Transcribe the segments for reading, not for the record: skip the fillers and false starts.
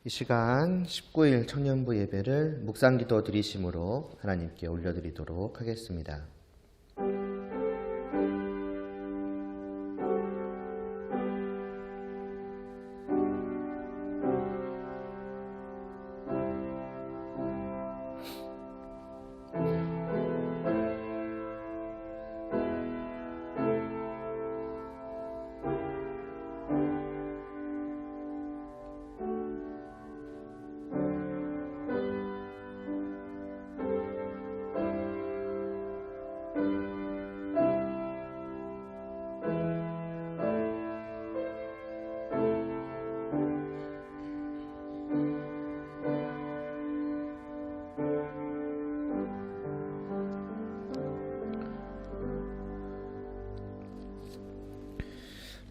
이 시간 19일 청년부 예배를 묵상기도 드리심으로 하나님께 올려드리도록 하겠습니다.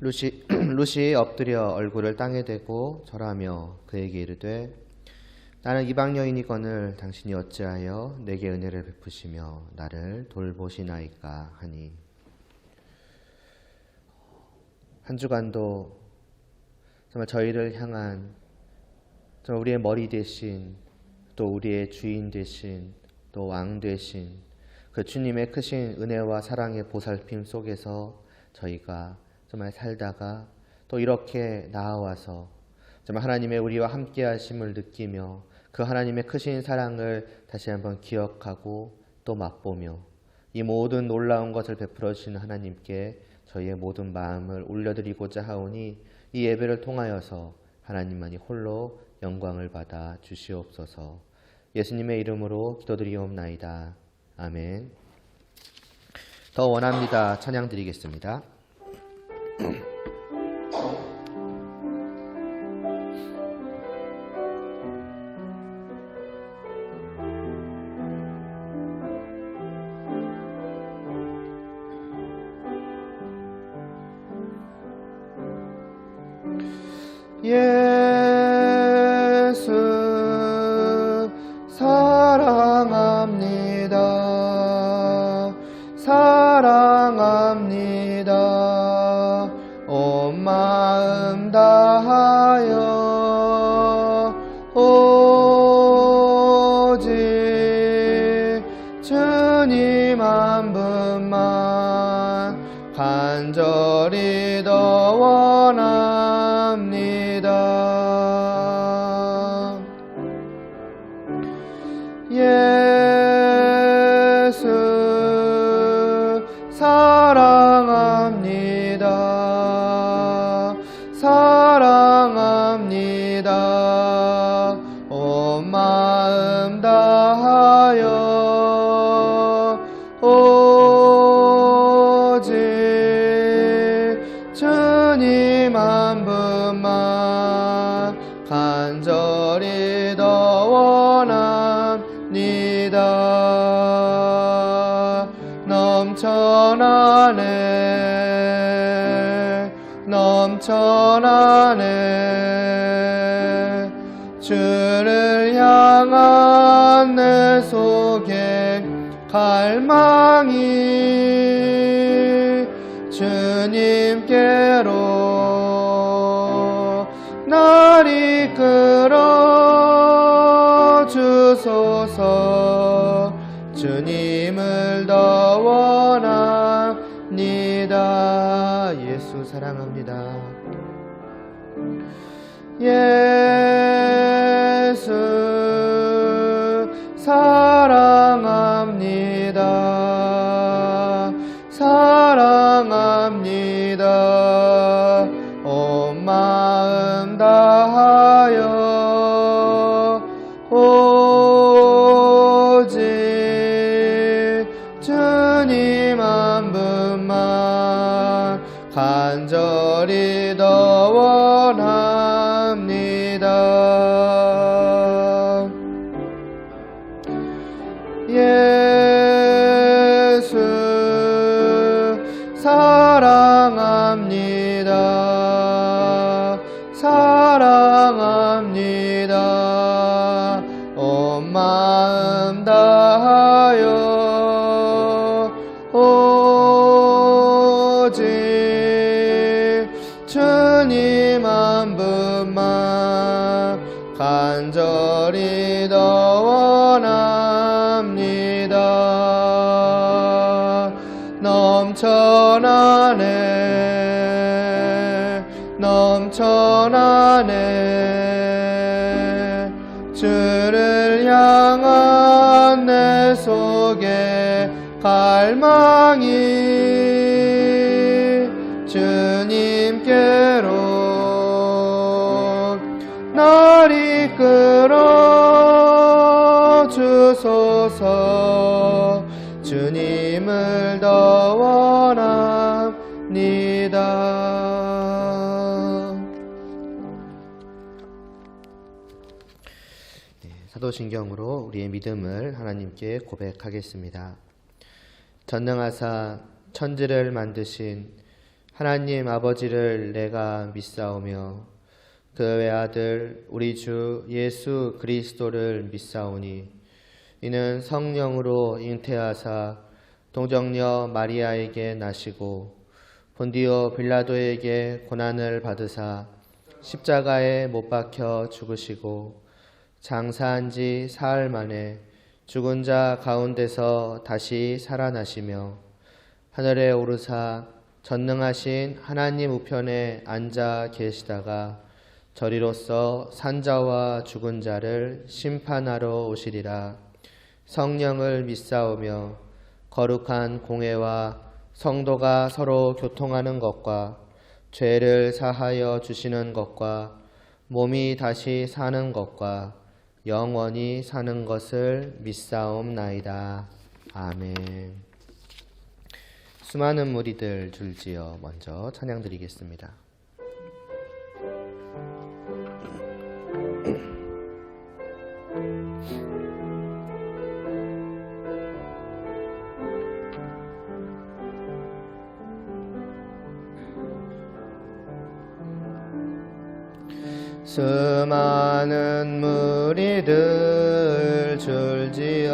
루시 엎드려 얼굴을 땅에 대고 절하며 그에게 이르되 나는 이방 여인이거늘 당신이 어찌하여 내게 은혜를 베푸시며 나를 돌보시나이까 하니. 한 주간도 정말 저희를 향한 정말 우리의 머리 대신 또 우리의 주인 되신 또 왕 되신 그 주님의 크신 은혜와 사랑의 보살핌 속에서 저희가 정말 살다가 또 이렇게 나아와서 정말 하나님의 우리와 함께 하심을 느끼며 그 하나님의 크신 사랑을 다시 한번 기억하고 또 맛보며 이 모든 놀라운 것을 베풀어 주시는 하나님께 저희의 모든 마음을 올려드리고자 하오니 이 예배를 통하여서 하나님만이 홀로 영광을 받아 주시옵소서. 예수님의 이름으로 기도드리옵나이다. 아멘. 더 원합니다. 찬양 드리겠습니다. 예수 사랑합니다. 사랑합니다. 온 마음 다하여 오직 주님 한 분만 간절히 더 원합니다. 예수 사랑합니다. 사랑합니다. 온 마음 다하여 오직 주님 한 분만 간절히 더 원합니다. 넘쳐나네 주를 향한 내 속에 갈망이 주님께로 날 이끌어 주소서. 주님을 더 원합니다. 예수 사랑합니다. 예수 사랑합니다. 사랑합니다. 온 마음 다하여 오직 주님 한 분만 간절히 더 원합니다. 예수 사랑합니다. 사랑합니다. 온 마음 다하여 오직 주님 한 분만 간절히 더 원합니다. 넘쳐나네 주를 향한 내 속에 갈망이 주님께로 날 이끌어 주소서. 주님을 더 원합니다. 사도신경으로 우리의 믿음을 하나님께 고백하겠습니다. 전능하사 천지를 만드신 하나님 아버지를 내가 믿사오며 그 외아들 우리 주 예수 그리스도를 믿사오니 이는 성령으로 잉태하사 동정녀 마리아에게 나시고 본디오 빌라도에게 고난을 받으사 십자가에 못 박혀 죽으시고 장사한 지 사흘 만에 죽은 자 가운데서 다시 살아나시며 하늘에 오르사 전능하신 하나님 우편에 앉아 계시다가 저리로서 산자와 죽은 자를 심판하러 오시리라. 성령을 믿사오며 거룩한 공회와 성도가 서로 교통하는 것과 죄를 사하여 주시는 것과 몸이 다시 사는 것과 영원히 사는 것을 믿사옵나이다. 아멘. 수많은 무리들 줄지어 먼저 찬양드리겠습니다. 수많은 무리들 줄지어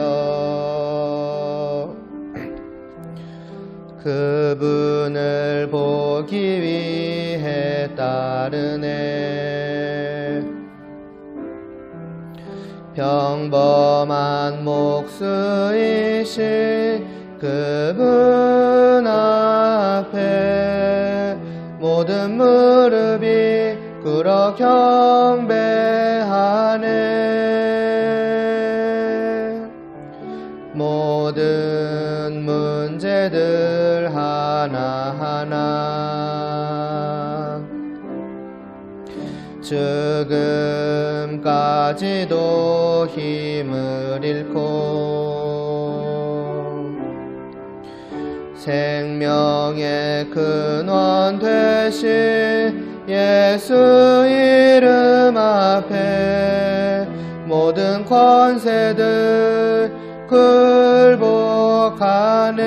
그분을 보기 위해 따르네. 평범한 목수이신 그분 앞에 모든 무릎이 꿇어 경배하네. 모든 문제들 하나하나 지금까지도 힘을 잃고 생명의 근원 되신 예수 이름 앞에 모든 권세들 굴복하네.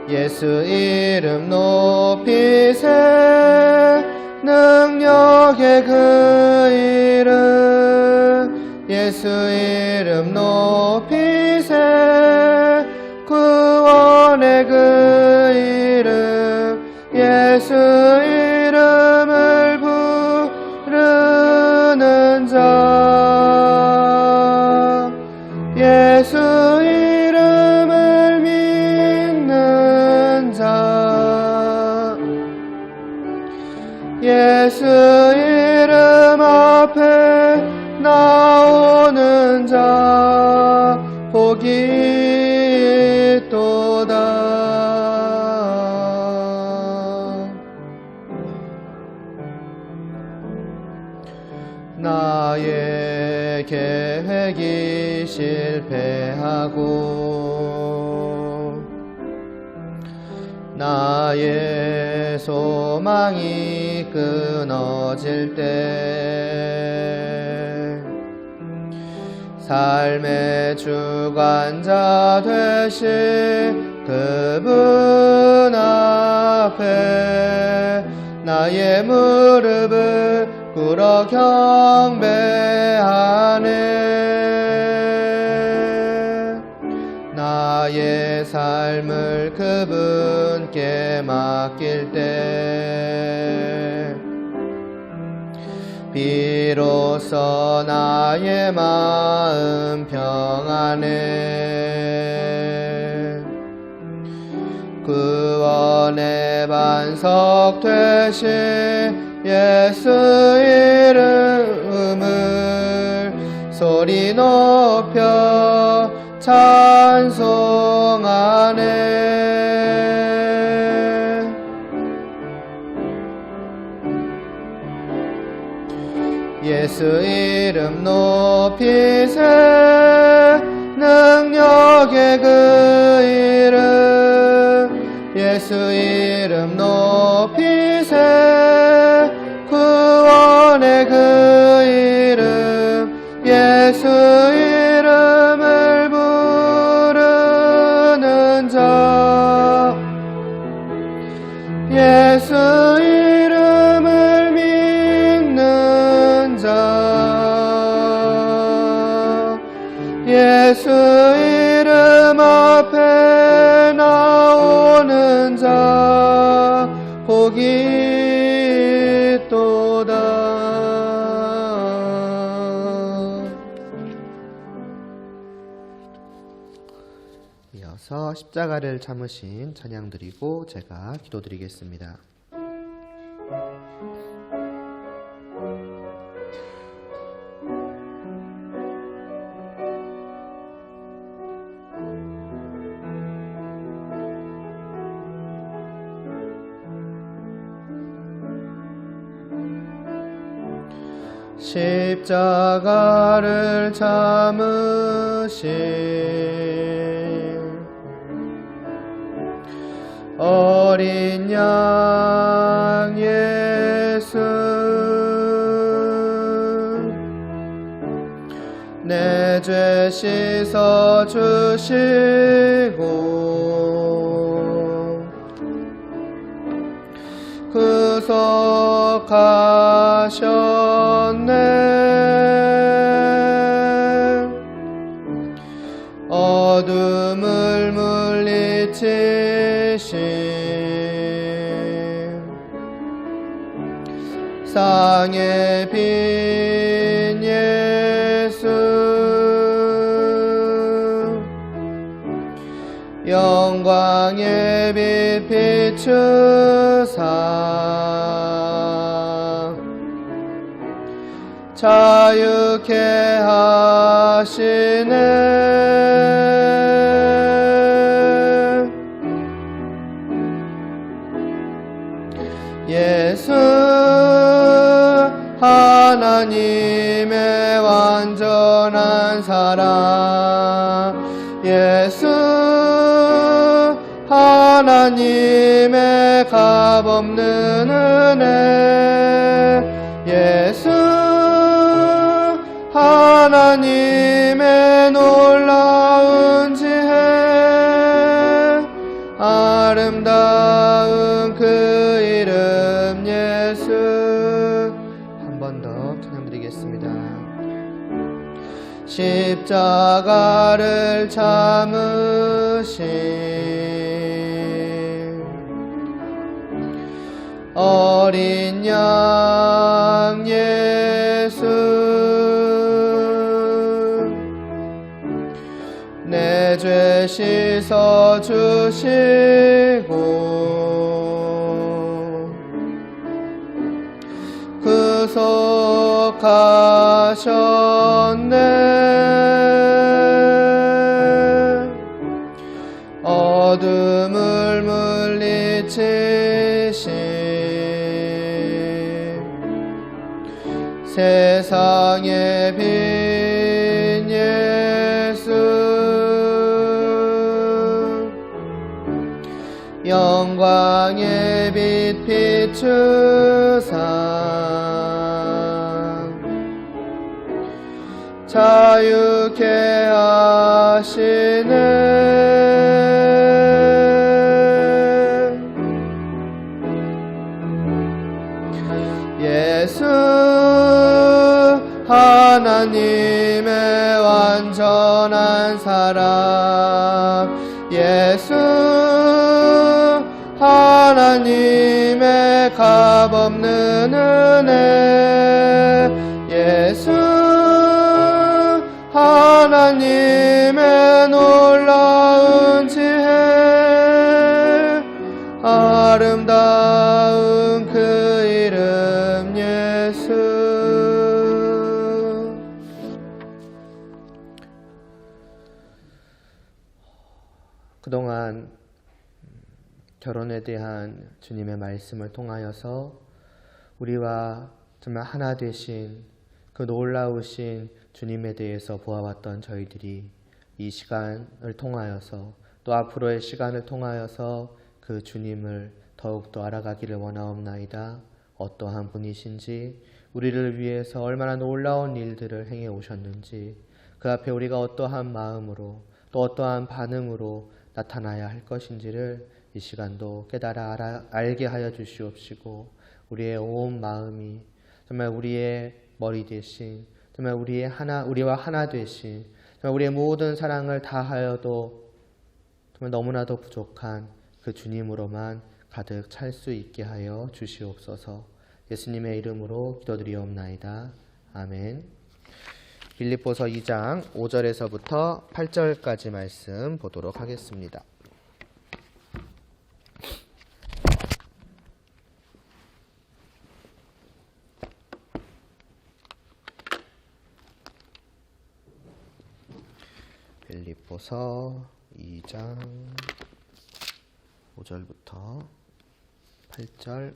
예수 이름 높이세. 능력의 그 이름 예수 이름 높이세. 구원의 그 이름 예수 이름을 부르는 자 예수 이름을 믿는 자 예수 이름 앞에 나오는 자 복이 있도다. 나의 계획이 실패하고 나의 소망이 끊어질 때 삶의 주관자 되신 그분 앞에 나의 무릎을 꿇어 경배하네. 나의 삶을 그분께 맡길 때 비로소 나의 마음 평안해. 구원의 반석 되신 예수 이름을 소리 높여 찬송하네. 예수 이름 높이세. 능력의 그 이름 예수 이름 높이세. 구원의 그 이름 예수 이름을 부르는 자 예수 이름을 믿는 자 예수 이름 앞에 나오는 자 복이 있도다. 이어서 십자가를 참으신 찬양 드리고 제가 기도드리겠습니다. 십자가를 참으신 어린 양 예수 내 죄 씻어 주시고 구속하셨네. 어둠을 물리치신 상의 빈 예수 영광의 빛 비추사 자유케 하시네. 예수 하나님의 완전한 사랑 예수 하나님의 값없는 은혜 예수 하나님의 놀라운 지혜 아름다운 그 이름 예수. 한 번 더 찬양드리겠습니다. 십자가를 참으신 어린 양 예수 내 죄 씻어 주시고 구속하셨네. 어둠을 물리치신 세상의 빈 예수 영광의 빛 비추사 자유케 하시네. 예수 하나님의 완전한 사랑 예수 하나님의 값없는 은혜 예수 하나님의 놀라운 지혜 아름다운 그 이름 예수. 그동안 결혼에 대한 주님의 말씀을 통하여서 우리와 정말 하나 되신 그 놀라우신 주님에 대해서 보아왔던 저희들이 이 시간을 통하여서 또 앞으로의 시간을 통하여서 그 주님을 더욱더 알아가기를 원하옵나이다. 어떠한 분이신지 우리를 위해서 얼마나 놀라운 일들을 행해 오셨는지 그 앞에 우리가 어떠한 마음으로 또 어떠한 반응으로 나타나야 할 것인지를 이 시간도 깨달아 알게 하여 주시옵시고 우리의 온 마음이 정말 우리의 머리 대신 정말 우리와 하나 되신 정말 우리의 모든 사랑을 다하여도 정말 너무나도 부족한 그 주님으로만 가득 찰 수 있게 하여 주시옵소서. 예수님의 이름으로 기도드리옵나이다. 아멘. 빌립보서 2장 5절에서부터 8절까지 말씀 보도록 하겠습니다. 빌립보서 2장 5절부터 8절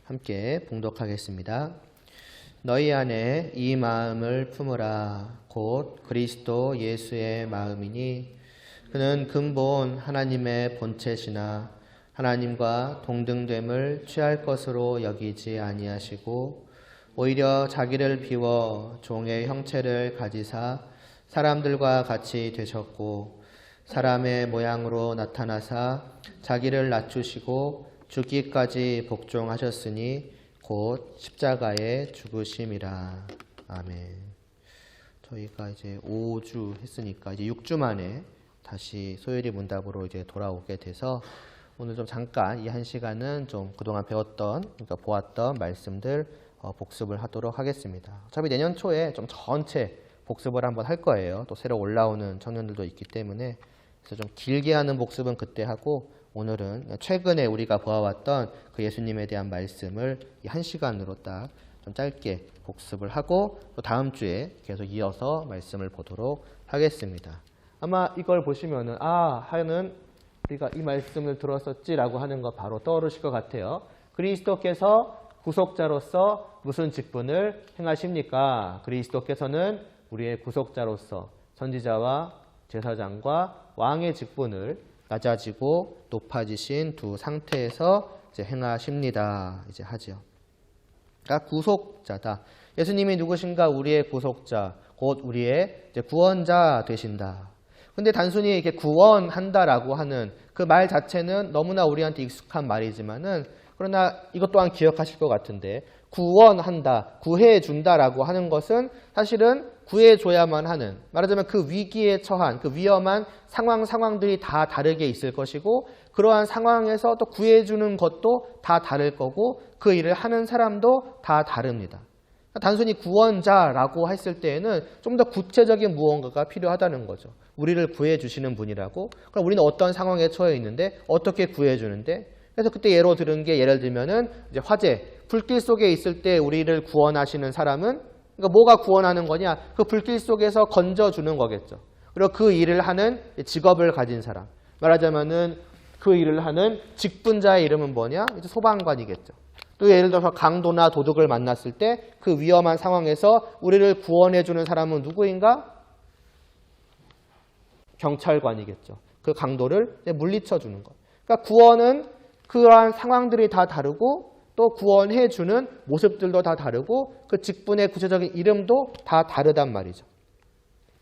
함께 봉독하겠습니다. 너희 안에 이 마음을 품으라. 곧 그리스도 예수의 마음이니 그는 근본 하나님의 본체시나 하나님과 동등됨을 취할 것으로 여기지 아니하시고 오히려 자기를 비워 종의 형체를 가지사 사람들과 같이 되셨고 사람의 모양으로 나타나사 자기를 낮추시고 죽기까지 복종하셨으니 곧 십자가에 죽으심이라. 아멘. 저희가 이제 5주 했으니까 이제 6주 만에 다시 소요리 문답으로 이제 돌아오게 돼서 오늘 좀 잠깐 이 한 시간은 좀 그동안 배웠던 그러니까 보았던 말씀들 복습을 하도록 하겠습니다. 어차피 내년 초에 좀 전체 복습을 한번 할 거예요. 또 새로 올라오는 청년들도 있기 때문에 그래서 좀 길게 하는 복습은 그때 하고 오늘은 최근에 우리가 보아왔던 그 예수님에 대한 말씀을 이 한 시간으로 딱 좀 짧게 복습을 하고 또 다음 주에 계속 이어서 말씀을 보도록 하겠습니다. 아마 이걸 보시면은 하여는 우리가 이 말씀을 들었었지라고 하는 거 바로 떠오르실 것 같아요. 그리스도께서 구속자로서 무슨 직분을 행하십니까? 그리스도께서는 우리의 구속자로서 선지자와 제사장과 왕의 직분을 낮아지고 높아지신 두 상태에서 이제 행하십니다. 이제 하죠. 그러니까 구속자다. 예수님이 누구신가? 우리의 구속자, 곧 우리의 이제 구원자 되신다. 근데 단순히 이렇게 구원한다라고 하는 그 말 자체는 너무나 우리한테 익숙한 말이지만은 그러나 이것 또한 기억하실 것 같은데 구원한다, 구해준다라고 하는 것은 사실은 구해줘야만 하는 말하자면 그 위기에 처한 그 위험한 상황들이 다 다르게 있을 것이고 그러한 상황에서 또 구해주는 것도 다 다를 거고 그 일을 하는 사람도 다 다릅니다. 단순히 구원자라고 했을 때에는 좀 더 구체적인 무언가가 필요하다는 거죠. 우리를 구해주시는 분이라고. 그럼 우리는 어떤 상황에 처해 있는데 어떻게 구해주는데 그래서 그때 예를 들면은 이제 화재, 불길 속에 있을 때 우리를 구원하시는 사람은 그러니까 뭐가 구원하는 거냐? 그 불길 속에서 건져주는 거겠죠. 그리고 그 일을 하는 직업을 가진 사람. 말하자면은 그 일을 하는 직분자의 이름은 뭐냐? 이제 소방관이겠죠. 또 예를 들어서 강도나 도둑을 만났을 때 그 위험한 상황에서 우리를 구원해주는 사람은 누구인가? 경찰관이겠죠. 그 강도를 물리쳐주는 것. 그러니까 구원은 그러한 상황들이 다 다르고 또 구원해주는 모습들도 다 다르고 그 직분의 구체적인 이름도 다 다르단 말이죠.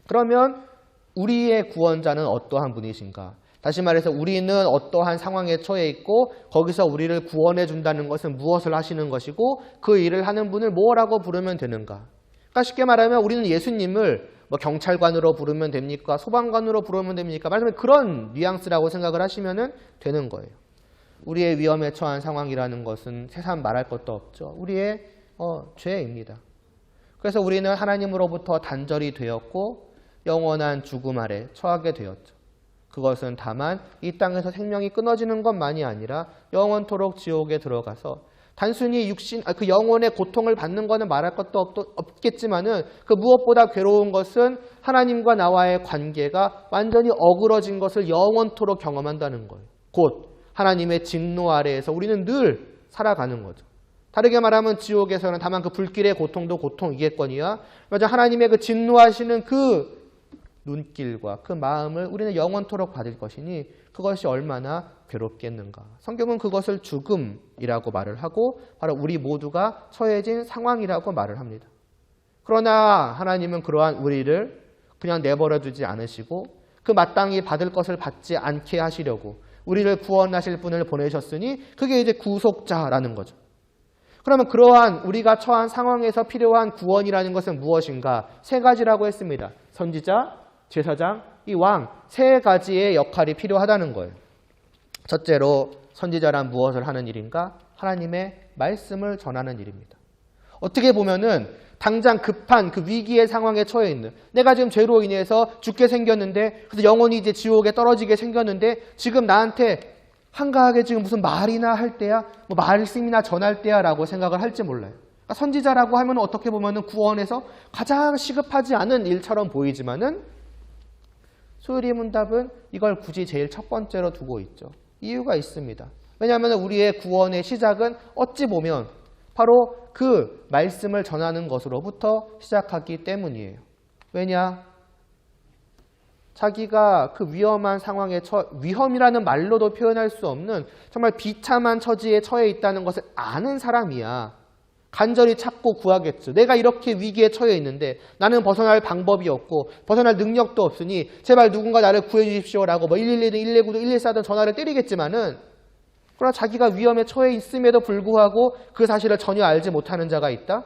그러면 우리의 구원자는 어떠한 분이신가? 다시 말해서 우리는 어떠한 상황에 처해 있고 거기서 우리를 구원해 준다는 것은 무엇을 하시는 것이고 그 일을 하는 분을 뭐라고 부르면 되는가? 그러니까 쉽게 말하면 우리는 예수님을 뭐 경찰관으로 부르면 됩니까? 소방관으로 부르면 됩니까? 말하자면 그런 뉘앙스라고 생각을 하시면 되는 거예요. 우리의 위험에 처한 상황이라는 것은 세상 말할 것도 없죠. 우리의 죄입니다. 그래서 우리는 하나님으로부터 단절이 되었고 영원한 죽음 아래 처하게 되었죠. 그것은 다만 이 땅에서 생명이 끊어지는 것만이 아니라 영원토록 지옥에 들어가서 단순히 그 영혼의 고통을 받는 것은 말할 것도 없겠지만은 그 무엇보다 괴로운 것은 하나님과 나와의 관계가 완전히 어그러진 것을 영원토록 경험한다는 거예요. 곧 하나님의 진노 아래에서 우리는 늘 살아가는 거죠. 다르게 말하면 지옥에서는 다만 그 불길의 고통도 고통이겠거니와 맞아 하나님의 그 진노하시는 그 눈길과 그 마음을 우리는 영원토록 받을 것이니 그것이 얼마나 괴롭겠는가. 성경은 그것을 죽음이라고 말을 하고 바로 우리 모두가 처해진 상황이라고 말을 합니다. 그러나 하나님은 그러한 우리를 그냥 내버려 두지 않으시고 그 마땅히 받을 것을 받지 않게 하시려고 우리를 구원하실 분을 보내셨으니 그게 이제 구속자라는 거죠. 그러면 그러한 우리가 처한 상황에서 필요한 구원이라는 것은 무엇인가? 세 가지라고 했습니다. 선지자, 제사장, 이 왕, 세 가지의 역할이 필요하다는 거예요. 첫째로 선지자란 무엇을 하는 일인가? 하나님의 말씀을 전하는 일입니다. 어떻게 보면은 당장 급한 그 위기의 상황에 처해 있는 내가 지금 죄로 인해서 죽게 생겼는데 그래서 영원히 이제 지옥에 떨어지게 생겼는데 지금 나한테 한가하게 지금 무슨 말이나 할 때야, 뭐 말씀이나 전할 때야 라고 생각을 할지 몰라요. 그러니까 선지자라고 하면 어떻게 보면은 구원에서 가장 시급하지 않은 일처럼 보이지만은 소율이 문답은 이걸 굳이 제일 첫 번째로 두고 있죠. 이유가 있습니다. 왜냐하면 우리의 구원의 시작은 어찌 보면 바로 그 말씀을 전하는 것으로부터 시작하기 때문이에요. 왜냐? 자기가 그 위험한 상황에 위험이라는 말로도 표현할 수 없는 정말 비참한 처지에 처해 있다는 것을 아는 사람이야 간절히 찾고 구하겠죠. 내가 이렇게 위기에 처해 있는데 나는 벗어날 방법이 없고 벗어날 능력도 없으니 제발 누군가 나를 구해 주십시오라고 뭐 112든 119든 114든 전화를 때리겠지만은 그러나 자기가 위험에 처해 있음에도 불구하고 그 사실을 전혀 알지 못하는 자가 있다?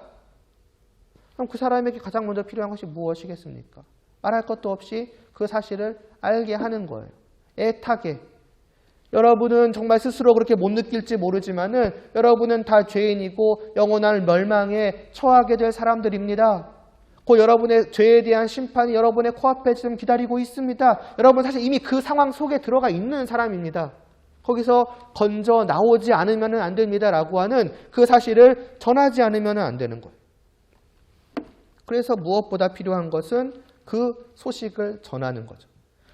그럼 그 사람에게 가장 먼저 필요한 것이 무엇이겠습니까? 말할 것도 없이 그 사실을 알게 하는 거예요. 애타게. 여러분은 정말 스스로 그렇게 못 느낄지 모르지만은 여러분은 다 죄인이고 영원한 멸망에 처하게 될 사람들입니다. 그 여러분의 죄에 대한 심판이 여러분의 코앞에 지금 기다리고 있습니다. 여러분 사실 이미 그 상황 속에 들어가 있는 사람입니다. 거기서 건져 나오지 않으면 안 됩니다라고 하는 그 사실을 전하지 않으면 안 되는 거예요. 그래서 무엇보다 필요한 것은 그 소식을 전하는 거죠.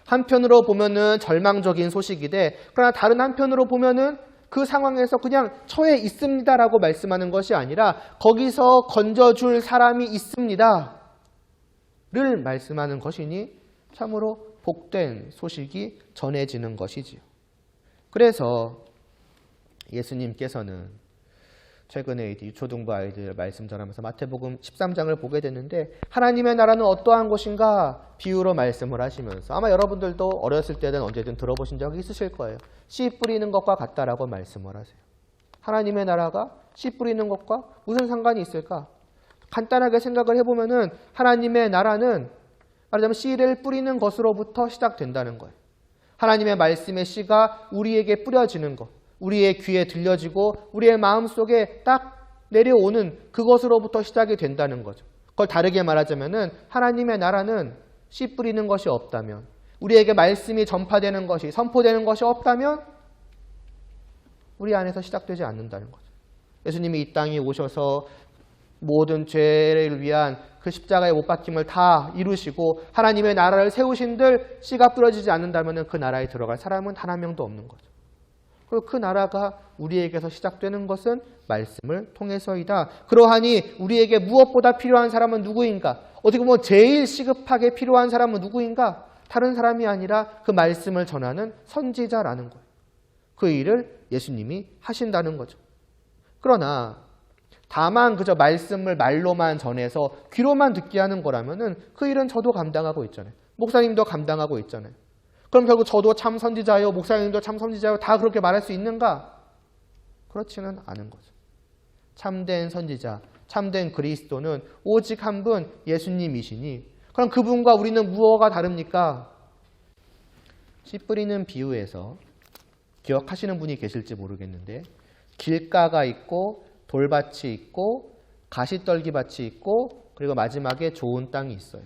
한편으로 보면은 절망적인 소식이되 그러나 다른 한편으로 보면은 그 상황에서 그냥 처해 있습니다라고 말씀하는 것이 아니라 거기서 건져줄 사람이 있습니다를 말씀하는 것이니 참으로 복된 소식이 전해지는 것이지요. 그래서 예수님께서는 최근에 유초등부 아이들 말씀 전하면서 마태복음 13장을 보게 됐는데 하나님의 나라는 어떠한 것인가 비유로 말씀을 하시면서 아마 여러분들도 어렸을 때든 언제든 들어보신 적이 있으실 거예요. 씨 뿌리는 것과 같다라고 말씀을 하세요. 하나님의 나라가 씨 뿌리는 것과 무슨 상관이 있을까? 간단하게 생각을 해보면은 하나님의 나라는 말하자면 씨를 뿌리는 것으로부터 시작된다는 거예요. 하나님의 말씀의 씨가 우리에게 뿌려지는 것. 우리의 귀에 들려지고 우리의 마음속에 딱 내려오는 그것으로부터 시작이 된다는 거죠. 그걸 다르게 말하자면은 하나님의 나라는 씨 뿌리는 것이 없다면 우리에게 말씀이 전파되는 것이 선포되는 것이 없다면 우리 안에서 시작되지 않는다는 거죠. 예수님이 이 땅에 오셔서 모든 죄를 위한 그 십자가의 못 박힘을 다 이루시고 하나님의 나라를 세우신들 씨가 뿌려지지 않는다면 그 나라에 들어갈 사람은 단 한 명도 없는 거죠. 그리고 그 나라가 우리에게서 시작되는 것은 말씀을 통해서이다. 그러하니 우리에게 무엇보다 필요한 사람은 누구인가? 어떻게 보면 제일 시급하게 필요한 사람은 누구인가? 다른 사람이 아니라 그 말씀을 전하는 선지자라는 거예요. 그 일을 예수님이 하신다는 거죠. 그러나 다만 그저 말씀을 말로만 전해서 귀로만 듣게 하는 거라면은 그 일은 저도 감당하고 있잖아요. 목사님도 감당하고 있잖아요. 그럼 결국 저도 참 선지자요, 목사님도 참 선지자요, 다 그렇게 말할 수 있는가? 그렇지는 않은 거죠. 참된 선지자, 참된 그리스도는 오직 한 분 예수님이시니 그럼 그분과 우리는 무엇가 다릅니까? 씨 뿌리는 비유에서 기억하시는 분이 계실지 모르겠는데 길가가 있고 돌밭이 있고 가시떨기밭이 있고 그리고 마지막에 좋은 땅이 있어요.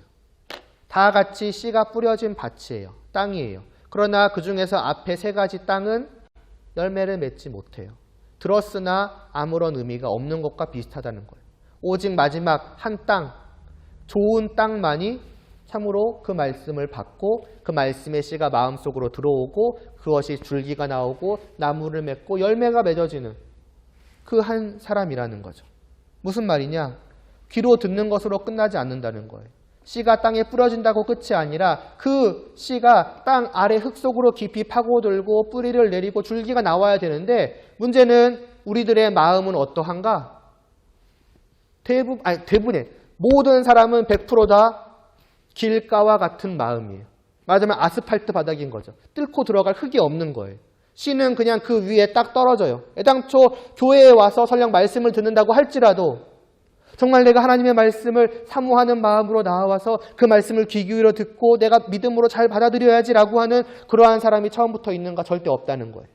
다 같이 씨가 뿌려진 밭이에요. 땅이에요. 그러나 그 중에서 앞에 세 가지 땅은 열매를 맺지 못해요. 들었으나 아무런 의미가 없는 것과 비슷하다는 거예요. 오직 마지막 한 땅, 좋은 땅만이 참으로 그 말씀을 받고 그 말씀의 씨가 마음속으로 들어오고 그것이 줄기가 나오고 나무를 맺고 열매가 맺어지는 그 한 사람이라는 거죠. 무슨 말이냐? 귀로 듣는 것으로 끝나지 않는다는 거예요. 씨가 땅에 뿌려진다고 끝이 아니라 그 씨가 땅 아래 흙 속으로 깊이 파고들고 뿌리를 내리고 줄기가 나와야 되는데 문제는 우리들의 마음은 어떠한가? 대부분의 모든 사람은 100%다 길가와 같은 마음이에요. 말하자면 아스팔트 바닥인 거죠. 뚫고 들어갈 흙이 없는 거예요. 씨는 그냥 그 위에 딱 떨어져요. 애당초 교회에 와서 설령 말씀을 듣는다고 할지라도 정말 내가 하나님의 말씀을 사모하는 마음으로 나와서 그 말씀을 귀 기울여 듣고 내가 믿음으로 잘 받아들여야지라고 하는 그러한 사람이 처음부터 있는가? 절대 없다는 거예요.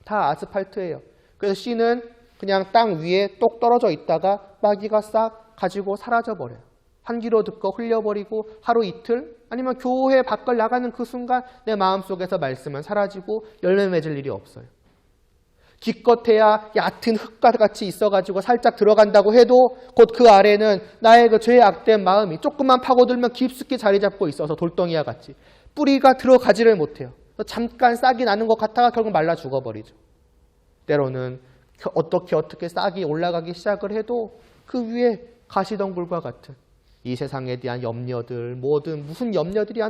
다 아스팔트예요. 그래서 씨는 그냥 땅 위에 똑 떨어져 있다가 마귀가 싹 가지고 사라져버려요. 한 귀로 듣고 흘려버리고 하루 이틀 아니면 교회 밖을 나가는 그 순간 내 마음속에서 말씀은 사라지고 열매 맺을 일이 없어요. 기껏해야 얕은 흙과 같이 있어가지고 살짝 들어간다고 해도 곧 그 아래는 나의 그 죄의 악된 마음이 조금만 파고들면 깊숙이 자리 잡고 있어서 돌덩이와 같이 뿌리가 들어가지를 못해요. 잠깐 싹이 나는 것 같다가 결국 말라 죽어버리죠. 때로는 어떻게 싹이 올라가기 시작을 해도 그 위에 가시덩굴과 같은 이 세상에 대한 염려들, 무슨 염려들이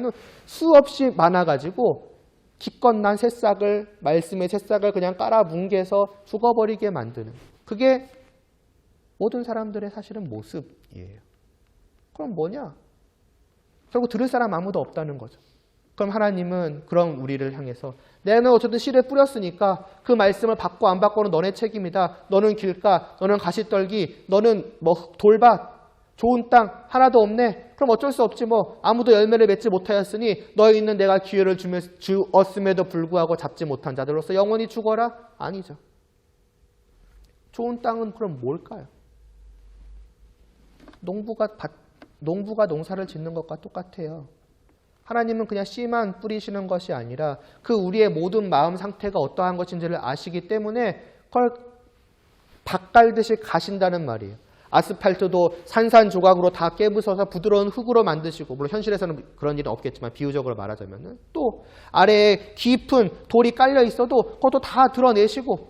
수없이 많아가지고 기껏 난 새싹을, 말씀의 새싹을 그냥 깔아뭉개서 죽어버리게 만드는 그게 모든 사람들의 사실은 모습이에요. 그럼 뭐냐? 결국 들을 사람 아무도 없다는 거죠. 그럼 하나님은 그런 우리를 향해서 내가 어쨌든 씨를 뿌렸으니까 그 말씀을 받고 안 받고는 너네 책임이다. 너는 길가, 너는 가시떨기, 너는 돌밭, 좋은 땅 하나도 없네. 그럼 어쩔 수 없지 뭐. 아무도 열매를 맺지 못하였으니 너희 있는 내가 기회를 주었음에도 불구하고 잡지 못한 자들로서 영원히 죽어라? 아니죠. 좋은 땅은 그럼 뭘까요? 농부가 농사를 짓는 것과 똑같아요. 하나님은 그냥 씨만 뿌리시는 것이 아니라 그 우리의 모든 마음 상태가 어떠한 것인지를 아시기 때문에 그걸 밭갈듯이 가신다는 말이에요. 아스팔트도 산산조각으로 다 깨부숴서 부드러운 흙으로 만드시고 물론 현실에서는 그런 일은 없겠지만 비유적으로 말하자면 또 아래에 깊은 돌이 깔려 있어도 그것도 다 드러내시고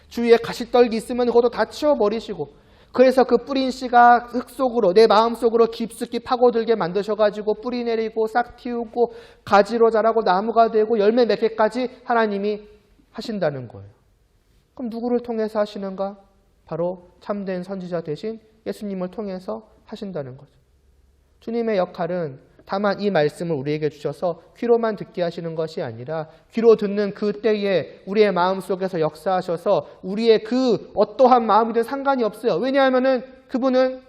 주위에 가시떨기 있으면 그것도 다 치워버리시고 그래서 그 뿌린 씨가 흙 속으로 내 마음속으로 깊숙이 파고들게 만드셔가지고 뿌리 내리고 싹 틔우고 가지로 자라고 나무가 되고 열매 맺게까지 하나님이 하신다는 거예요. 그럼 누구를 통해서 하시는가? 바로 참된 선지자 대신 예수님을 통해서 하신다는 거죠. 주님의 역할은 다만 이 말씀을 우리에게 주셔서 귀로만 듣게 하시는 것이 아니라 귀로 듣는 그 때에 우리의 마음속에서 역사하셔서 우리의 그 어떠한 마음이든 상관이 없어요. 왜냐하면 그분은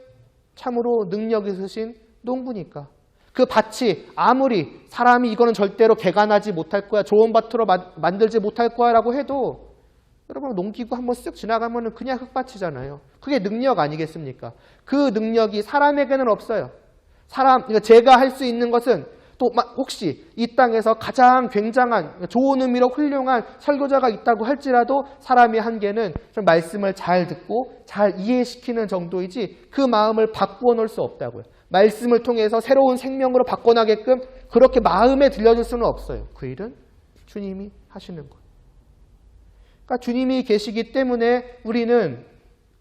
참으로 능력 있으신 농부니까. 그 밭이 아무리 사람이 이거는 절대로 개간하지 못할 거야, 좋은 밭으로 만들지 못할 거야 라고 해도 여러분 농기구 한번 쓱 지나가면 그냥 흙밭이잖아요. 그게 능력 아니겠습니까? 그 능력이 사람에게는 없어요. 그러니까 제가 할 수 있는 것은 또 혹시 이 땅에서 가장 굉장한 좋은 의미로 훌륭한 설교자가 있다고 할지라도 사람의 한계는 좀 말씀을 잘 듣고 잘 이해시키는 정도이지 그 마음을 바꾸어 놓을 수 없다고요. 말씀을 통해서 새로운 생명으로 바꿔나게끔 그렇게 마음에 들려줄 수는 없어요. 그 일은 주님이 하시는 거예요. 그러니까 주님이 계시기 때문에 우리는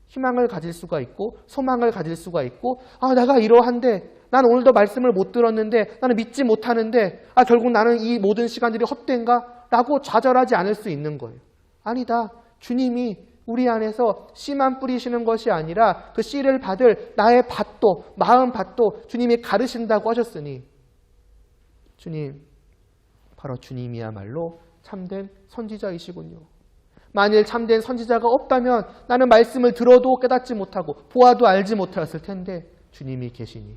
희망을 가질 수가 있고 소망을 가질 수가 있고 내가 이러한데 난 오늘도 말씀을 못 들었는데 나는 믿지 못하는데 결국 나는 이 모든 시간들이 헛된가? 라고 좌절하지 않을 수 있는 거예요. 아니다. 주님이 우리 안에서 씨만 뿌리시는 것이 아니라 그 씨를 받을 나의 밭도 마음 밭도 주님이 가르신다고 하셨으니 주님, 바로 주님이야말로 참된 선지자이시군요. 만일 참된 선지자가 없다면 나는 말씀을 들어도 깨닫지 못하고 보아도 알지 못하였을 텐데 주님이 계시니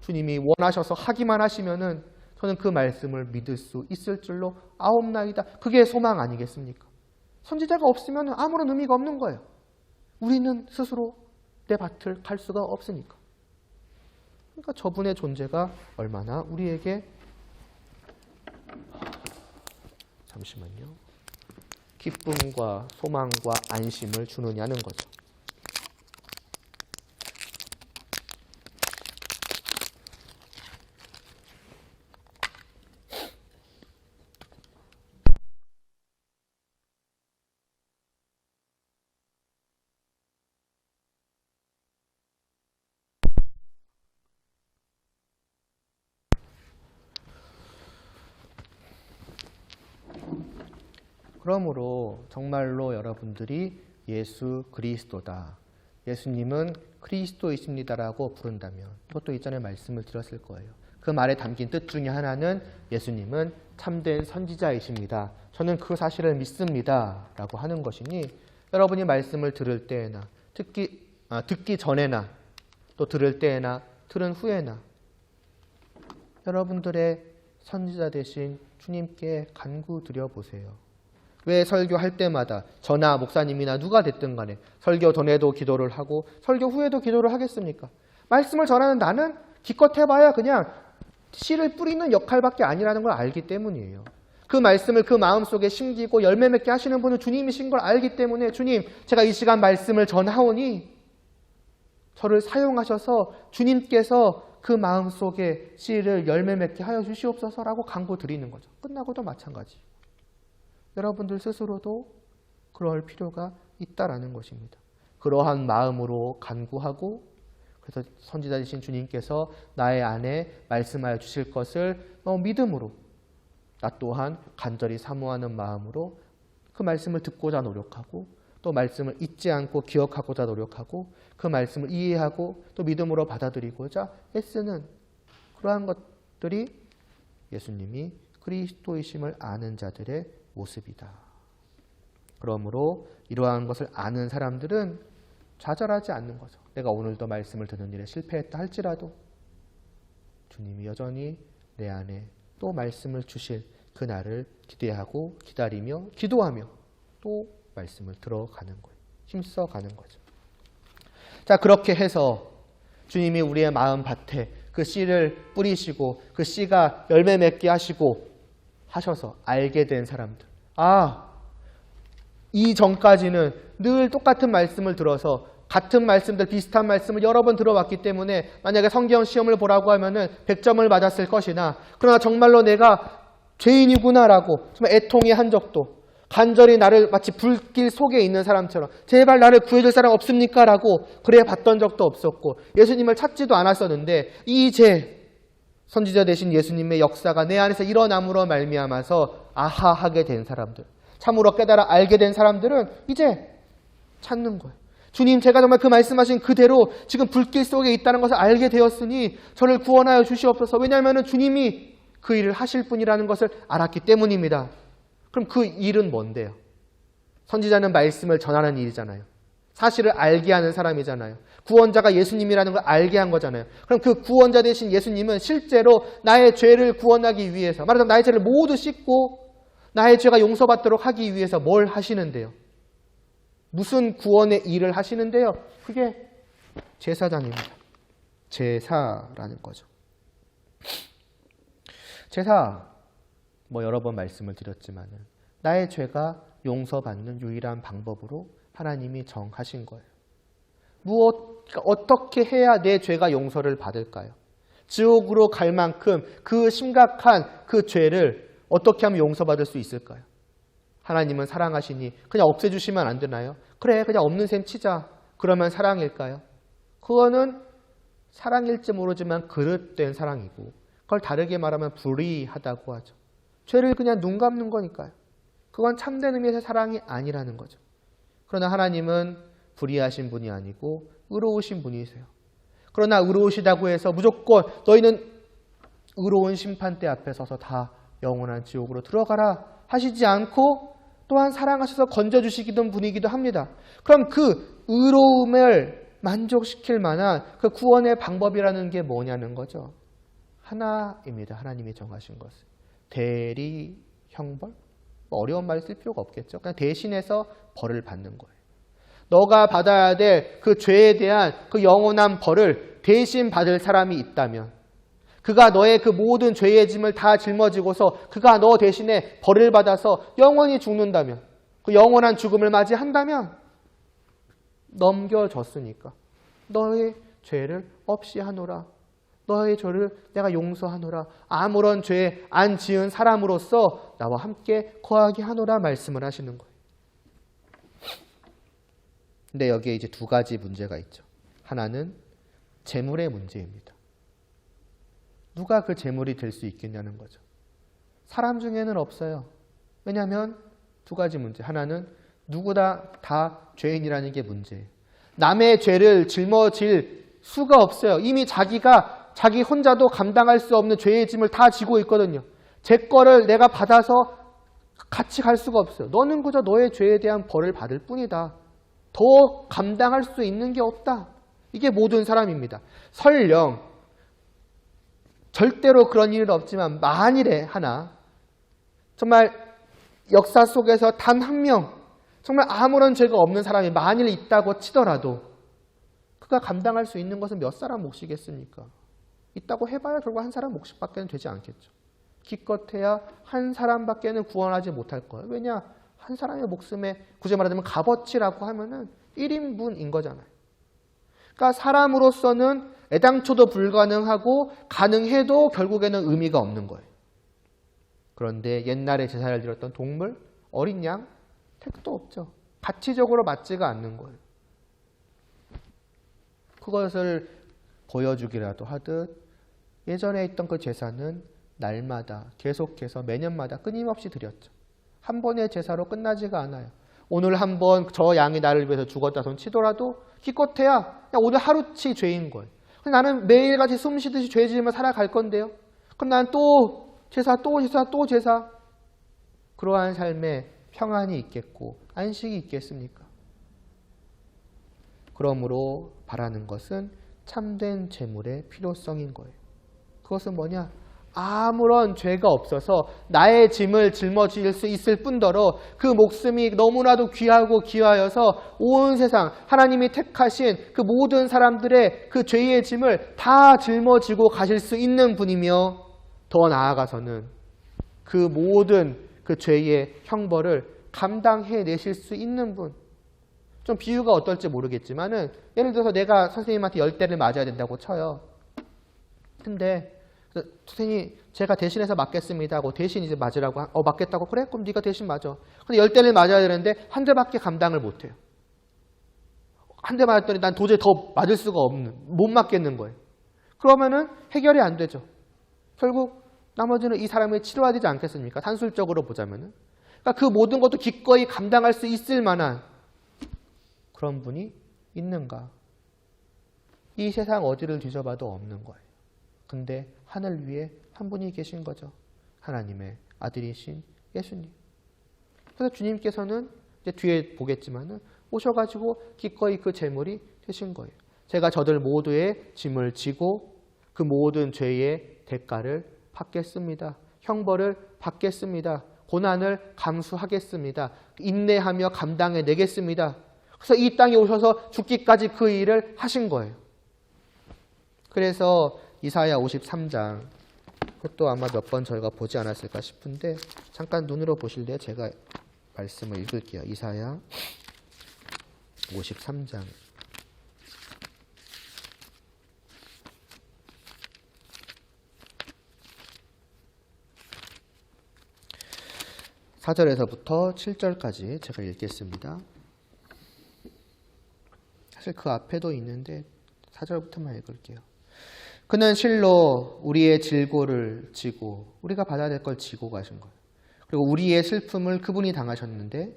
주님이 원하셔서 하기만 하시면은 저는 그 말씀을 믿을 수 있을 줄로 아옵나이다. 그게 소망 아니겠습니까? 선지자가 없으면 아무런 의미가 없는 거예요. 우리는 스스로 내 밭을 갈 수가 없으니까. 그러니까 저분의 존재가 얼마나 우리에게 잠시만요. 기쁨과 소망과 안심을 주느냐는 거죠. 그러므로 정말로 여러분들이 예수 그리스도다, 예수님은 그리스도이십니다라고 부른다면, 이것도 이전에 말씀을 드렸을 거예요. 그 말에 담긴 뜻 중에 하나는 예수님은 참된 선지자이십니다, 저는 그 사실을 믿습니다 라고 하는 것이니, 여러분이 말씀을 들을 때에나 듣기 전에나 또 들을 때에나 들은 후에나 여러분들의 선지자 되신 주님께 간구드려 보세요. 왜 설교할 때마다 저나 목사님이나 누가 됐든 간에 설교 전에도 기도를 하고 설교 후에도 기도를 하겠습니까? 말씀을 전하는 나는 기껏 해봐야 그냥 씨를 뿌리는 역할밖에 아니라는 걸 알기 때문이에요. 그 말씀을 그 마음속에 심기고 열매 맺게 하시는 분은 주님이신 걸 알기 때문에, 주님, 제가 이 시간 말씀을 전하오니 저를 사용하셔서 주님께서 그 마음속에 씨를 열매 맺게 하여 주시옵소서라고 간구드리는 거죠. 끝나고도 마찬가지. 여러분들 스스로도 그럴 필요가 있다라는 것입니다. 그러한 마음으로 간구하고, 그래서 선지자 되신 주님께서 나의 안에 말씀하여 주실 것을 믿음으로, 나 또한 간절히 사모하는 마음으로 그 말씀을 듣고자 노력하고, 또 말씀을 잊지 않고 기억하고자 노력하고, 그 말씀을 이해하고 또 믿음으로 받아들이고자 애쓰는 그러한 것들이 예수님이 그리스도이심을 아는 자들의 모습이다. 그러므로 이러한 것을 아는 사람들은 좌절하지 않는 거죠. 내가 오늘도 말씀을 듣는 일에 실패했다 할지라도 주님이 여전히 내 안에 또 말씀을 주실 그날을 기대하고 기다리며 기도하며 또 말씀을 들어가는 거예요. 힘써가는 거죠. 자, 그렇게 해서 주님이 우리의 마음 밭에 그 씨를 뿌리시고 그 씨가 열매 맺게 하셔서 알게 된 사람들. 이전까지는 늘 똑같은 말씀을 들어서 같은 말씀들, 비슷한 말씀을 여러 번 들어왔기 때문에 만약에 성경 시험을 보라고 하면은 100점을 맞았을 것이나, 그러나 정말로 내가 죄인이구나라고 정말 애통이 한 적도, 간절히 나를 마치 불길 속에 있는 사람처럼 제발 나를 구해줄 사람 없습니까? 라고 그래 봤던 적도 없었고 예수님을 찾지도 않았었는데, 이제 선지자 되신 예수님의 역사가 내 안에서 일어남으로 말미암아서 아하하게 된 사람들, 참으로 깨달아 알게 된 사람들은 이제 찾는 거예요. 주님, 제가 정말 그 말씀하신 그대로 지금 불길 속에 있다는 것을 알게 되었으니 저를 구원하여 주시옵소서. 왜냐하면 주님이 그 일을 하실 분이라는 것을 알았기 때문입니다. 그럼 그 일은 뭔데요? 선지자는 말씀을 전하는 일이잖아요. 사실을 알게 하는 사람이잖아요. 구원자가 예수님이라는 걸 알게 한 거잖아요. 그럼 그 구원자 되신 예수님은 실제로 나의 죄를 구원하기 위해서, 말하자면 나의 죄를 모두 씻고 나의 죄가 용서받도록 하기 위해서 뭘 하시는데요? 무슨 구원의 일을 하시는데요? 그게 제사장입니다. 제사라는 거죠. 제사, 여러 번 말씀을 드렸지만 나의 죄가 용서받는 유일한 방법으로 하나님이 정하신 거예요. 어떻게 해야 내 죄가 용서를 받을까요? 지옥으로 갈 만큼 그 심각한 그 죄를 어떻게 하면 용서받을 수 있을까요? 하나님은 사랑하시니 그냥 없애주시면 안 되나요? 그래, 그냥 없는 셈 치자. 그러면 사랑일까요? 그거는 사랑일지 모르지만 그릇된 사랑이고, 그걸 다르게 말하면 불의하다고 하죠. 죄를 그냥 눈 감는 거니까요. 그건 참된 의미에서 사랑이 아니라는 거죠. 그러나 하나님은 불의하신 분이 아니고 의로우신 분이세요. 그러나 의로우시다고 해서 무조건 너희는 의로운 심판대 앞에 서서 다 영원한 지옥으로 들어가라 하시지 않고 또한 사랑하셔서 건져주시기도 분이기도 합니다. 그럼 그 의로움을 만족시킬 만한 그 구원의 방법이라는 게 뭐냐는 거죠. 하나입니다. 하나님이 정하신 것은. 대리 형벌? 어려운 말 쓸 필요가 없겠죠. 그냥 대신해서 벌을 받는 거예요. 너가 받아야 될 그 죄에 대한 그 영원한 벌을 대신 받을 사람이 있다면, 그가 너의 그 모든 죄의 짐을 다 짊어지고서 그가 너 대신에 벌을 받아서 영원히 죽는다면, 그 영원한 죽음을 맞이한다면 넘겨졌으니까 너의 죄를 없이 하노라. 너의 죄를 내가 용서하노라. 아무런 죄 안 지은 사람으로서 나와 함께 거하게 하노라 말씀을 하시는 거예요. 근데 여기에 이제 두 가지 문제가 있죠. 하나는 재물의 문제입니다. 누가 그 재물이 될 수 있겠냐는 거죠. 사람 중에는 없어요. 왜냐하면 두 가지 문제. 하나는 누구나 다 죄인이라는 게 문제예요. 남의 죄를 짊어질 수가 없어요. 이미 자기 혼자도 감당할 수 없는 죄의 짐을 다 지고 있거든요. 제 거를 내가 받아서 같이 갈 수가 없어요. 너는 그저 너의 죄에 대한 벌을 받을 뿐이다. 더 감당할 수 있는 게 없다. 이게 모든 사람입니다. 설령 절대로 그런 일은 없지만 만일에 하나 정말 역사 속에서 단 한 명 정말 아무런 죄가 없는 사람이 만일 있다고 치더라도 그가 감당할 수 있는 것은 몇 사람 몫이겠습니까? 있다고 해봐야 결국 한 사람 몫밖에는 되지 않겠죠. 기껏해야 한 사람밖에는 구원하지 못할 거예요. 왜냐? 한 사람의 목숨에 굳이 말하자면 값어치라고 하면은 1인분인 거잖아요. 그러니까 사람으로서는 애당초도 불가능하고 가능해도 결국에는 의미가 없는 거예요. 그런데 옛날에 제사를 드렸던 동물, 어린 양, 택도 없죠. 가치적으로 맞지가 않는 거예요. 그것을 보여주기라도 하듯 예전에 있던 그 제사는 날마다 계속해서 매년마다 끊임없이 드렸죠. 한 번의 제사로 끝나지가 않아요. 오늘 한 번 저 양이 나를 위해서 죽었다 손 치더라도 기껏해야 그냥 오늘 하루치 죄인 거예요. 나는 매일같이 숨 쉬듯이 죄 지으며 살아갈 건데요. 그럼 나는 또 제사, 또 제사, 또 제사. 그러한 삶에 평안이 있겠고 안식이 있겠습니까? 그러므로 바라는 것은 참된 제물의 필요성인 거예요. 그것은 뭐냐? 아무런 죄가 없어서 나의 짐을 짊어질 수 있을 뿐더러 그 목숨이 너무나도 귀하고 귀하여서 온 세상 하나님이 택하신 그 모든 사람들의 그 죄의 짐을 다 짊어지고 가실 수 있는 분이며 더 나아가서는 그 모든 그 죄의 형벌을 감당해내실 수 있는 분. 좀 비유가 어떨지 모르겠지만은 예를 들어서 내가 선생님한테 10대를 맞아야 된다고 쳐요. 근데 선생님 제가 대신해서 맞겠습니다 하고 대신 이제 맞으라고 맞겠다고 그래? 그럼 네가 대신 맞아. 근데 10대를 맞아야 되는데 한 대밖에 감당을 못해요. 한 대 맞았더니 난 도저히 더 맞을 수가 없는, 못 맞겠는 거예요. 그러면은 해결이 안 되죠. 결국 나머지는 이 사람이 치료해야 되지 않겠습니까? 산술적으로 보자면은. 그러니까 그 모든 것도 기꺼이 감당할 수 있을 만한 그런 분이 있는가? 이 세상 어디를 뒤져봐도 없는 거예요. 근데 하늘 위에 한 분이 계신 거죠. 하나님의 아들이신 예수님. 그래서 주님께서는 이제 뒤에 보겠지만은 오셔가지고 기꺼이 그 제물이 되신 거예요. 제가 저들 모두의 짐을 지고 그 모든 죄의 대가를 받겠습니다. 형벌을 받겠습니다. 고난을 감수하겠습니다. 인내하며 감당해내겠습니다. 그래서 이 땅에 오셔서 죽기까지 그 일을 하신 거예요. 그래서 이사야 53장, 그것도 아마 몇 번 저희가 보지 않았을까 싶은데 잠깐 눈으로 보실래요? 제가 말씀을 읽을게요. 이사야 53장. (4절에서부터) (7절까지) 제가 읽겠습니다. 사실 그 앞에도 있는데 4절부터만 읽을게요. 그는 실로 우리의 질고를 지고 우리가 받아야 될 걸 지고 가신 거예요. 그리고 우리의 슬픔을 그분이 당하셨는데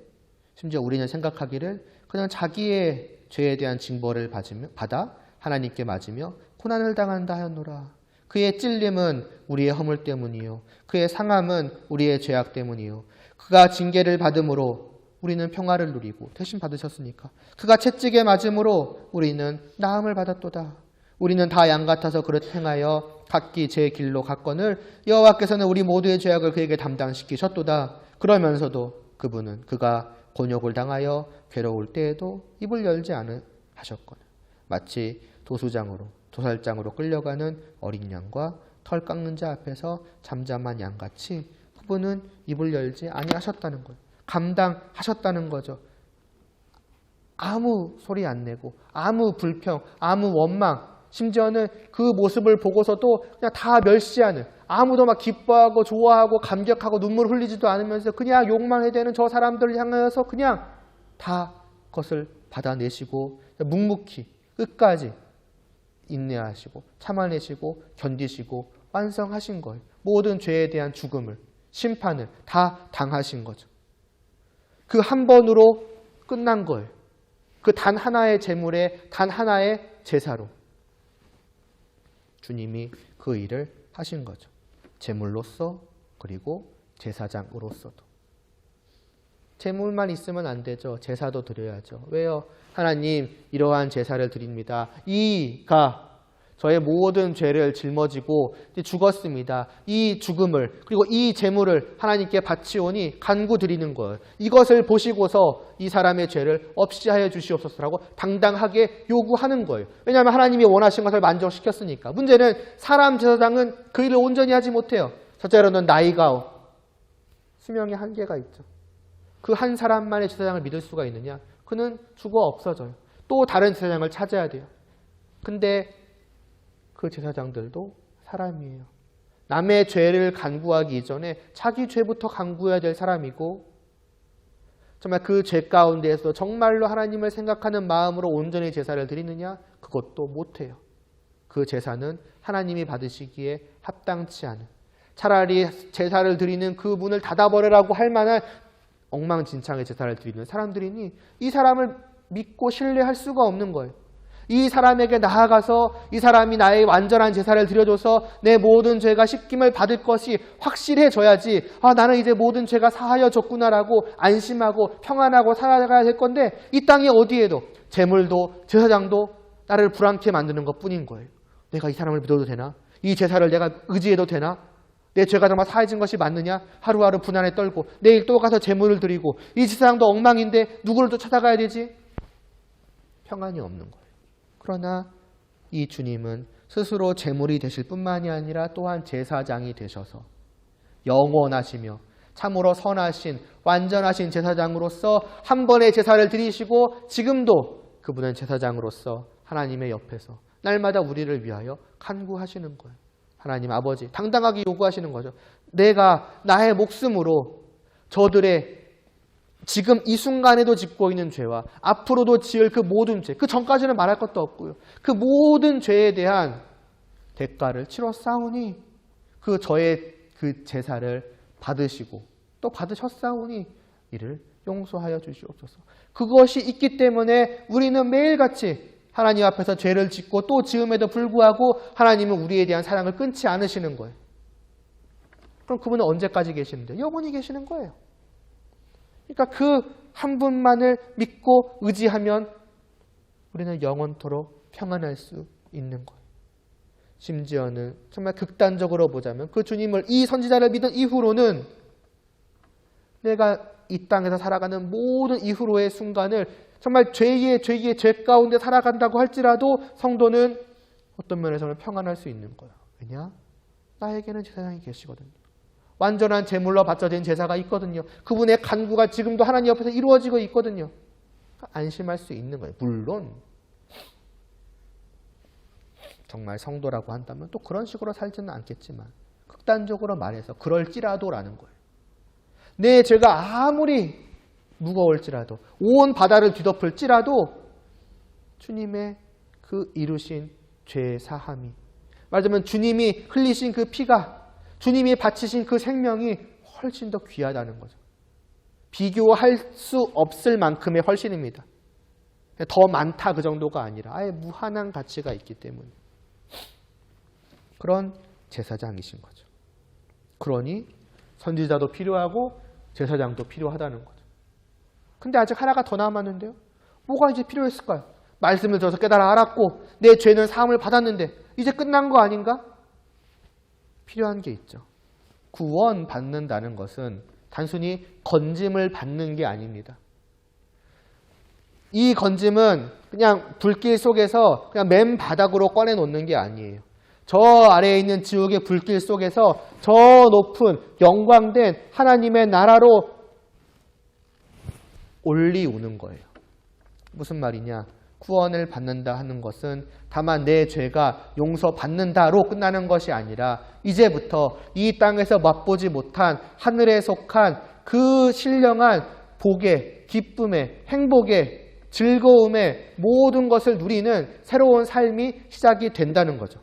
심지어 우리는 생각하기를 그는 자기의 죄에 대한 징벌을 받아 하나님께 맞으며 고난을 당한다 하였노라. 그의 찔림은 우리의 허물 때문이요 그의 상함은 우리의 죄악 때문이요 그가 징계를 받음으로 우리는 평화를 누리고 대신 받으셨으니까 그가 채찍에 맞음으로 우리는 나음을 받았도다. 우리는 다 양 같아서 그릇 행하여 각기 제 길로 갔거늘 여호와께서는 우리 모두의 죄악을 그에게 담당시키셨도다. 그러면서도 그분은 그가 곤욕을 당하여 괴로울 때에도 입을 열지 않으셨거늘 마치 도살장으로 끌려가는 어린 양과 털 깎는 자 앞에서 잠잠한 양같이 그분은 입을 열지 아니하셨다는 거예요. 감당하셨다는 거죠. 아무 소리 안 내고 아무 불평, 아무 원망, 심지어는 그 모습을 보고서도 그냥 다 멸시하는, 아무도 막 기뻐하고 좋아하고 감격하고 눈물 흘리지도 않으면서 그냥 욕만 해대는 저 사람들을 향하여서 그냥 다 그것을 받아내시고 묵묵히 끝까지 인내하시고 참아내시고 견디시고 완성하신 거예요. 모든 죄에 대한 죽음을, 심판을 다 당하신 거죠. 그 한 번으로 끝난 거예요. 그 단 하나의 제물에 단 하나의 제사로 주님이 그 일을 하신 거죠. 제물로서 그리고 제사장으로서도. 제물만 있으면 안 되죠. 제사도 드려야죠. 왜요? 하나님 이러한 제사를 드립니다. 이가 저의 모든 죄를 짊어지고 죽었습니다. 이 죽음을 그리고 이 제물을 하나님께 바치오니 간구드리는 거예요. 이것을 보시고서 이 사람의 죄를 없이 하여 주시옵소서라고 당당하게 요구하는 거예요. 왜냐하면 하나님이 원하신 것을 만족시켰으니까. 문제는 사람 제사장은 그 일을 온전히 하지 못해요. 첫째로는 나이가 수명의 한계가 있죠. 그 한 사람만의 제사장을 믿을 수가 있느냐? 그는 죽어 없어져요. 또 다른 제사장을 찾아야 돼요. 근데 그 제사장들도 사람이에요. 남의 죄를 간구하기 이전에 자기 죄부터 간구해야 될 사람이고 정말 그 죄 가운데에서 정말로 하나님을 생각하는 마음으로 온전히 제사를 드리느냐? 그것도 못해요. 그 제사는 하나님이 받으시기에 합당치 않은, 차라리 제사를 드리는 그 문을 닫아버리라고 할 만한 엉망진창의 제사를 드리는 사람들이니 이 사람을 믿고 신뢰할 수가 없는 거예요. 이 사람에게 나아가서 이 사람이 나의 완전한 제사를 드려줘서 내 모든 죄가 씻김을 받을 것이 확실해져야지 나는 이제 모든 죄가 사하여졌구나라고 안심하고 평안하고 살아가야 될 건데 이 땅에 어디에도 제물도 제사장도 나를 불안케 만드는 것뿐인 거예요. 내가 이 사람을 믿어도 되나? 이 제사를 내가 의지해도 되나? 내 죄가 정말 사해진 것이 맞느냐? 하루하루 분한에 떨고 내일 또 가서 제물을 드리고 이 제사장도 엉망인데 누구를 또 찾아가야 되지? 평안이 없는 거예요. 그러나 이 주님은 스스로 제물이 되실 뿐만이 아니라 또한 제사장이 되셔서 영원하시며 참으로 선하신 완전하신 제사장으로서 한 번의 제사를 드리시고 지금도 그분은 제사장으로서 하나님의 옆에서 날마다 우리를 위하여 간구하시는 거예요. 하나님 아버지 당당하게 요구하시는 거죠. 내가 나의 목숨으로 저들의 지금 이 순간에도 짓고 있는 죄와 앞으로도 지을 그 모든 죄, 그 전까지는 말할 것도 없고요. 그 모든 죄에 대한 대가를 치러 싸우니 그 저의 그 제사를 받으시고 또 받으셨사오니 이를 용서하여 주시옵소서. 그것이 있기 때문에 우리는 매일같이 하나님 앞에서 죄를 짓고 또 지음에도 불구하고 하나님은 우리에 대한 사랑을 끊지 않으시는 거예요. 그럼 그분은 언제까지 계시는데? 영원히 계시는 거예요. 그러니까 그 한 분만을 믿고 의지하면 우리는 영원토록 평안할 수 있는 거예요. 심지어는 정말 극단적으로 보자면 그 주님을 이 선지자를 믿은 이후로는 내가 이 땅에서 살아가는 모든 이후로의 순간을 정말 죄의 죄 가운데 살아간다고 할지라도 성도는 어떤 면에서는 평안할 수 있는 거예요. 왜냐? 나에게는 제사장이 계시거든요. 완전한 제물로 바쳐진 제사가 있거든요. 그분의 간구가 지금도 하나님 옆에서 이루어지고 있거든요. 안심할 수 있는 거예요. 물론 정말 성도라고 한다면 또 그런 식으로 살지는 않겠지만 극단적으로 말해서 그럴지라도라는 거예요. 내 죄가 아무리 무거울지라도 온 바다를 뒤덮을지라도 주님의 그 이루신 죄의 사함이, 말하자면 주님이 흘리신 그 피가, 주님이 바치신 그 생명이 훨씬 더 귀하다는 거죠. 비교할 수 없을 만큼의 훨씬입니다. 더 많다 그 정도가 아니라 아예 무한한 가치가 있기 때문에 그런 제사장이신 거죠. 그러니 선지자도 필요하고 제사장도 필요하다는 거죠. 근데 아직 하나가 더 남았는데요. 뭐가 이제 필요했을까요? 말씀을 들어서 깨달아 알았고 내 죄는 사함을 받았는데 이제 끝난 거 아닌가? 필요한 게 있죠. 구원받는다는 것은 단순히 건짐을 받는 게 아닙니다. 이 건짐은 그냥 불길 속에서 그냥 맨 바닥으로 꺼내놓는 게 아니에요. 저 아래에 있는 지옥의 불길 속에서 저 높은 영광된 하나님의 나라로 올리우는 거예요. 무슨 말이냐? 구원을 받는다 하는 것은 다만 내 죄가 용서받는다로 끝나는 것이 아니라 이제부터 이 땅에서 맛보지 못한 하늘에 속한 그 신령한 복의, 기쁨의, 행복의, 즐거움의 모든 것을 누리는 새로운 삶이 시작이 된다는 거죠.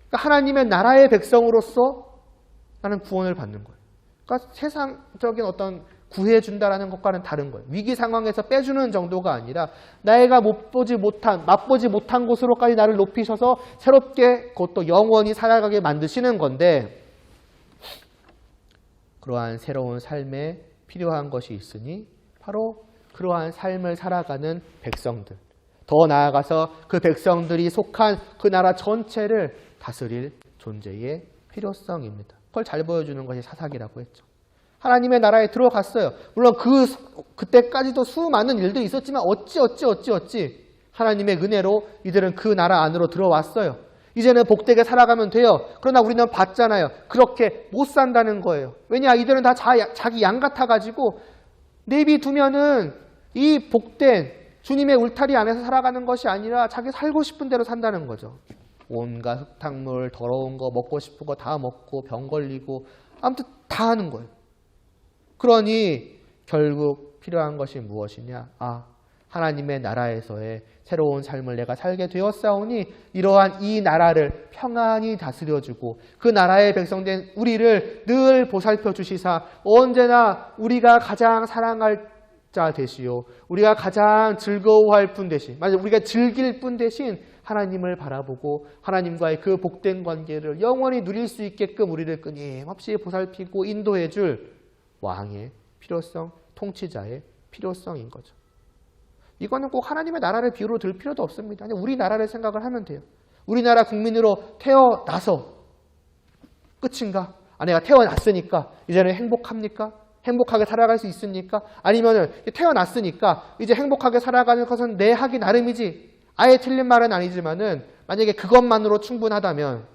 그러니까 하나님의 나라의 백성으로서 나는 구원을 받는 거예요. 그러니까 세상적인 어떤 구해준다라는 것과는 다른 거예요. 위기 상황에서 빼주는 정도가 아니라 내가 맛보지 못한 곳으로까지 나를 높이셔서 새롭게 그것도 영원히 살아가게 만드시는 건데 그러한 새로운 삶에 필요한 것이 있으니 바로 그러한 삶을 살아가는 백성들. 더 나아가서 그 백성들이 속한 그 나라 전체를 다스릴 존재의 필요성입니다. 그걸 잘 보여주는 것이 사사기라고 했죠. 하나님의 나라에 들어갔어요. 물론 그때까지도 수많은 일들이 있었지만 어찌 하나님의 은혜로 이들은 그 나라 안으로 들어왔어요. 이제는 복되게 살아가면 돼요. 그러나 우리는 봤잖아요. 그렇게 못 산다는 거예요. 왜냐? 이들은 다 자기 양 같아가지고 내비두면은 이 복된 주님의 울타리 안에서 살아가는 것이 아니라 자기 살고 싶은 대로 산다는 거죠. 온갖 흙탕물, 더러운 거, 먹고 싶은 거 다 먹고 병 걸리고 아무튼 다 하는 거예요. 그러니 결국 필요한 것이 무엇이냐? 하나님의 나라에서의 새로운 삶을 내가 살게 되었사오니 이러한 이 나라를 평안히 다스려주고 그 나라의 백성된 우리를 늘 보살펴 주시사 언제나 우리가 가장 사랑할 자 되시오. 우리가 가장 즐거워할 분 대신, 우리가 즐길 분 대신 하나님을 바라보고 하나님과의 그 복된 관계를 영원히 누릴 수 있게끔 우리를 끊임없이 보살피고 인도해 줄 왕의 필요성, 통치자의 필요성인 거죠. 이거는 꼭 하나님의 나라를 비유로 들 필요도 없습니다. 그냥 우리나라를 생각을 하면 돼요. 우리나라 국민으로 태어나서 끝인가? 내가 태어났으니까 이제는 행복합니까? 행복하게 살아갈 수 있습니까? 아니면은 태어났으니까 이제 행복하게 살아가는 것은 내 하기 나름이지. 아예 틀린 말은 아니지만은 만약에 그것만으로 충분하다면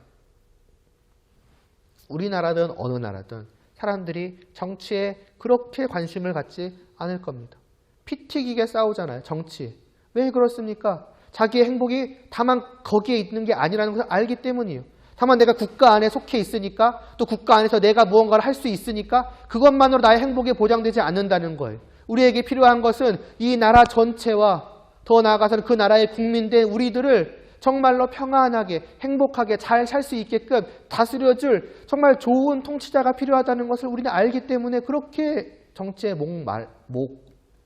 우리나라든 어느 나라든 사람들이 정치에 그렇게 관심을 갖지 않을 겁니다. 피 튀기게 싸우잖아요. 정치. 왜 그렇습니까? 자기의 행복이 다만 거기에 있는 게 아니라는 것을 알기 때문이에요. 다만 내가 국가 안에 속해 있으니까 또 국가 안에서 내가 무언가를 할 수 있으니까 그것만으로 나의 행복이 보장되지 않는다는 거예요. 우리에게 필요한 것은 이 나라 전체와 더 나아가서는 그 나라의 국민된 우리들을 정말로 평안하게 행복하게 잘 살 수 있게끔 다스려줄 정말 좋은 통치자가 필요하다는 것을 우리는 알기 때문에 그렇게 정치에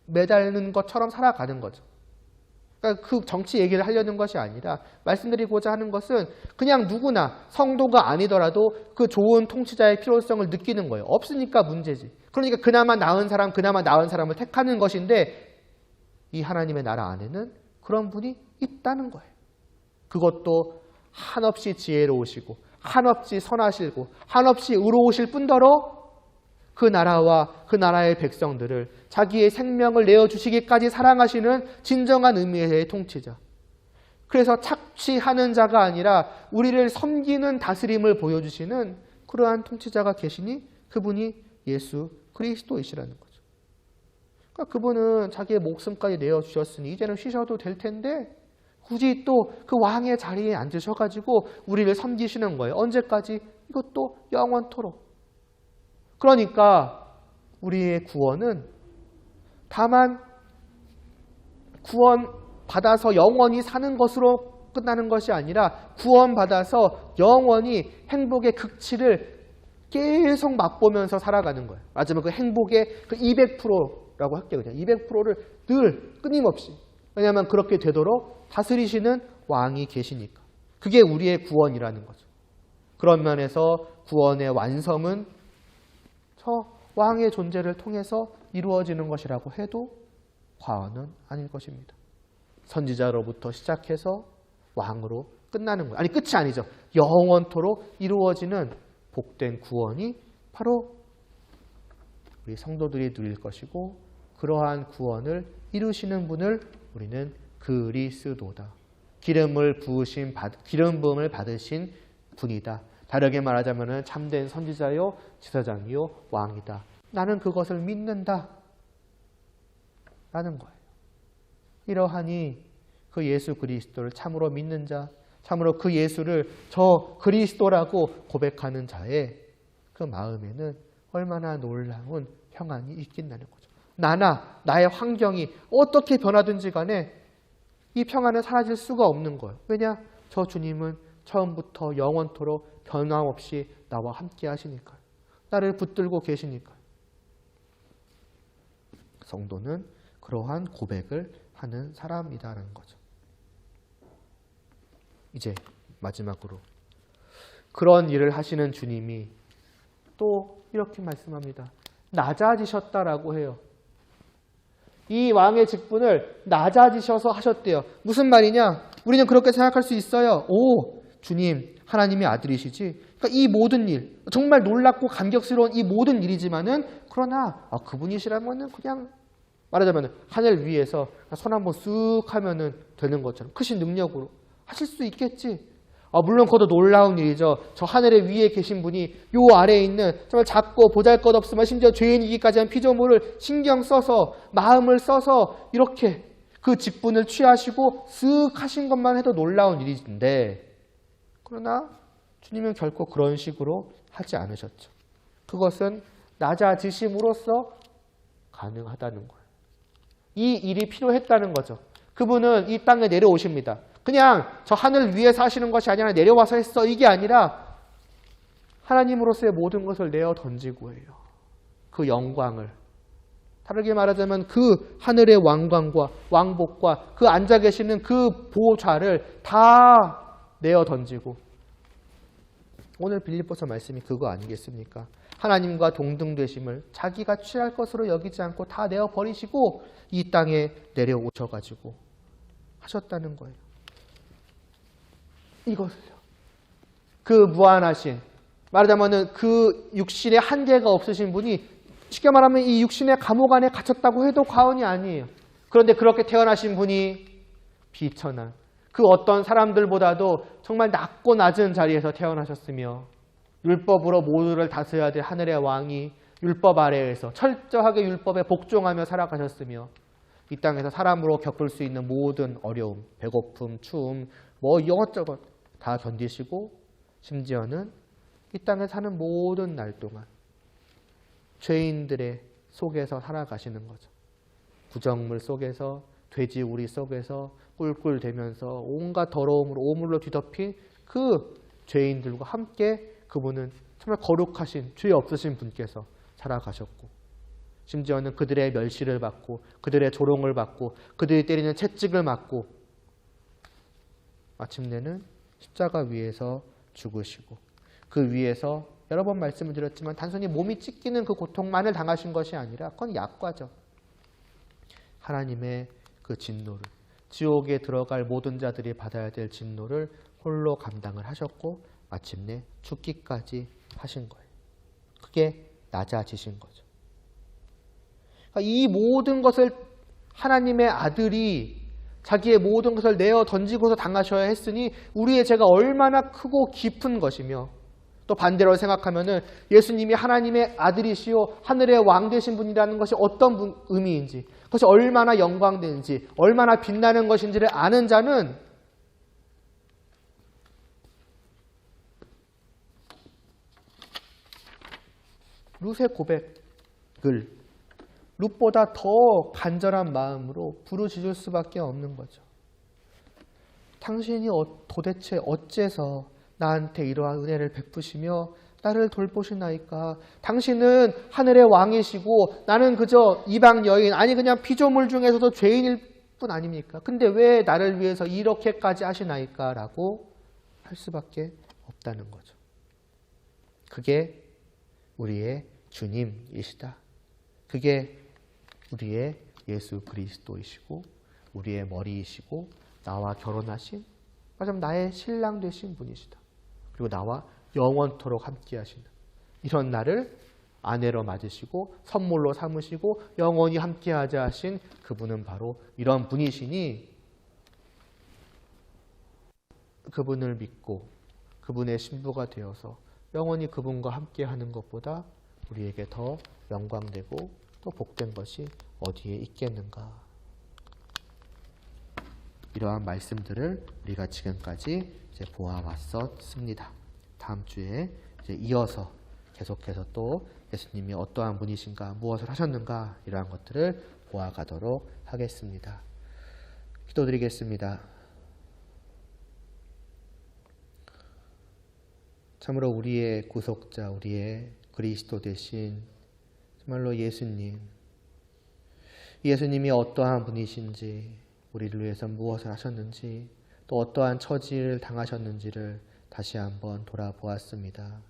매달리는 것처럼 살아가는 거죠. 그러니까 그 정치 얘기를 하려는 것이 아니라 말씀드리고자 하는 것은 그냥 누구나 성도가 아니더라도 그 좋은 통치자의 필요성을 느끼는 거예요. 없으니까 문제지. 그러니까 그나마 나은 사람을 택하는 것인데 이 하나님의 나라 안에는 그런 분이 있다는 거예요. 그것도 한없이 지혜로우시고 한없이 선하시고 한없이 의로우실 뿐더러 그 나라와 그 나라의 백성들을 자기의 생명을 내어주시기까지 사랑하시는 진정한 의미의 통치자. 그래서 착취하는 자가 아니라 우리를 섬기는 다스림을 보여주시는 그러한 통치자가 계시니 그분이 예수 그리스도이시라는 거죠. 그러니까 그분은 자기의 목숨까지 내어주셨으니 이제는 쉬셔도 될 텐데 굳이 또 그 왕의 자리에 앉으셔가지고 우리를 섬기시는 거예요. 언제까지? 이것도 영원토록. 그러니까 우리의 구원은 다만 구원받아서 영원히 사는 것으로 끝나는 것이 아니라 구원받아서 영원히 행복의 극치를 계속 맛보면서 살아가는 거예요. 맞으면 그 행복의 그 200%라고 할게요. 그냥 200%를 늘 끊임없이. 왜냐하면 그렇게 되도록 다스리시는 왕이 계시니까. 그게 우리의 구원이라는 거죠. 그런 면에서 구원의 완성은 저 왕의 존재를 통해서 이루어지는 것이라고 해도 과언은 아닐 것입니다. 선지자로부터 시작해서 왕으로 끝나는 거예요. 아니 끝이 아니죠. 영원토록 이루어지는 복된 구원이 바로 우리 성도들이 누릴 것이고 그러한 구원을 이루시는 분을 우리는 그리스도다. 기름 부음을 받으신 분이다. 다르게 말하자면 참된 선지자요 제사장이요 왕이다. 나는 그것을 믿는다. 라는 거예요. 이러하니 그 예수 그리스도를 참으로 믿는 자, 참으로 그 예수를 저 그리스도라고 고백하는 자의 그 마음에는 얼마나 놀라운 평안이 있긴다는 거죠. 나의 환경이 어떻게 변하든지 간에 이 평안은 사라질 수가 없는 거예요. 왜냐? 저 주님은 처음부터 영원토록 변함없이 나와 함께 하시니까요. 나를 붙들고 계시니까요. 성도는 그러한 고백을 하는 사람이다라는 거죠. 이제 마지막으로 그런 일을 하시는 주님이 또 이렇게 말씀합니다. 낮아지셨다라고 해요. 이 왕의 직분을 낮아지셔서 하셨대요. 무슨 말이냐? 우리는 그렇게 생각할 수 있어요. 오, 주님 하나님의 아들이시지. 그러니까 이 모든 일, 정말 놀랍고 감격스러운 이 모든 일이지만은 그러나 그분이시라면은 그냥 말하자면 하늘 위에서 손 한번 쓱 하면은 되는 것처럼 크신 능력으로 하실 수 있겠지. 물론 그것도 놀라운 일이죠. 저 하늘의 위에 계신 분이 요 아래에 있는 정말 작고 보잘것없으면 심지어 죄인이기까지 한 피조물을 신경 써서 마음을 써서 이렇게 그 직분을 취하시고 쓱 하신 것만 해도 놀라운 일인데 그러나 주님은 결코 그런 식으로 하지 않으셨죠. 그것은 낮아지심으로써 가능하다는 거예요. 이 일이 필요했다는 거죠. 그분은 이 땅에 내려오십니다. 그냥 저 하늘 위에 사시는 것이 아니라 내려와서 했어. 이게 아니라 하나님으로서의 모든 것을 내어 던지고 해요. 그 영광을. 다르게 말하자면 그 하늘의 왕관과 왕복과 그 앉아 계시는 그 보좌를 다 내어 던지고 오늘 빌립보서 말씀이 그거 아니겠습니까? 하나님과 동등되심을 자기가 취할 것으로 여기지 않고 다 내어 버리시고 이 땅에 내려오셔가지고 하셨다는 거예요. 이것을요. 그 무한하신 말하자면 그 육신의 한계가 없으신 분이 쉽게 말하면 이 육신의 감옥 안에 갇혔다고 해도 과언이 아니에요. 그런데 그렇게 태어나신 분이 비천한 그 어떤 사람들보다도 정말 낮고 낮은 자리에서 태어나셨으며 율법으로 모두를 다스려야 될 하늘의 왕이 율법 아래에서 철저하게 율법에 복종하며 살아가셨으며 이 땅에서 사람으로 겪을 수 있는 모든 어려움, 배고픔, 추움, 이것저것 다 견디시고 심지어는 이 땅에 사는 모든 날 동안 죄인들의 속에서 살아가시는 거죠. 구정물 속에서 돼지 우리 속에서 꿀꿀대면서 온갖 더러움으로 오물로 뒤덮인 그 죄인들과 함께 그분은 정말 거룩하신 죄 없으신 분께서 살아가셨고 심지어는 그들의 멸시를 받고 그들의 조롱을 받고 그들이 때리는 채찍을 맞고 마침내는 십자가 위에서 죽으시고 그 위에서 여러 번 말씀을 드렸지만 단순히 몸이 찢기는 그 고통만을 당하신 것이 아니라 그건 약과죠. 하나님의 그 진노를 지옥에 들어갈 모든 자들이 받아야 될 진노를 홀로 감당을 하셨고 마침내 죽기까지 하신 거예요. 그게 낮아지신 거죠. 그러니까 이 모든 것을 하나님의 아들이 자기의 모든 것을 내어 던지고서 당하셔야 했으니 우리의 죄가 얼마나 크고 깊은 것이며 또 반대로 생각하면은 예수님이 하나님의 아들이시오 하늘의 왕 되신 분이라는 것이 어떤 의미인지 그것이 얼마나 영광되는지 얼마나 빛나는 것인지를 아는 자는 룻의 고백을 룻보다 더 간절한 마음으로 부르짖을 수밖에 없는 거죠. 당신이 도대체 어째서 나한테 이러한 은혜를 베푸시며 나를 돌보시나이까. 당신은 하늘의 왕이시고 나는 그저 이방 여인 아니 그냥 피조물 중에서도 죄인일 뿐 아닙니까? 근데 왜 나를 위해서 이렇게까지 하시나이까? 라고 할 수밖에 없다는 거죠. 그게 우리의 주님이시다. 그게 우리의 예수 그리스도이시고 우리의 머리이시고 나와 결혼하신, 맞으면 나의 신랑 되신 분이시다. 그리고 나와 영원토록 함께 하신다. 이런 나를 아내로 맞으시고 선물로 삼으시고 영원히 함께하자 하신 그분은 바로 이런 분이시니, 그분을 믿고 그분의 신부가 되어서 영원히 그분과 함께하는 것보다 우리에게 더 영광되고 또 복된 것이 어디에 있겠는가. 이러한 말씀들을 우리가 지금까지 이제 보아왔었습니다. 다음 주에 이제 이어서 계속해서 또 예수님이 어떠한 분이신가, 무엇을 하셨는가, 이러한 것들을 보아가도록 하겠습니다. 기도드리겠습니다. 참으로 우리의 구속자, 우리의 그리스도 되신 정말로 예수님, 예수님이 어떠한 분이신지, 우리를 위해서 무엇을 하셨는지, 또 어떠한 처지를 당하셨는지를 다시 한번 돌아보았습니다.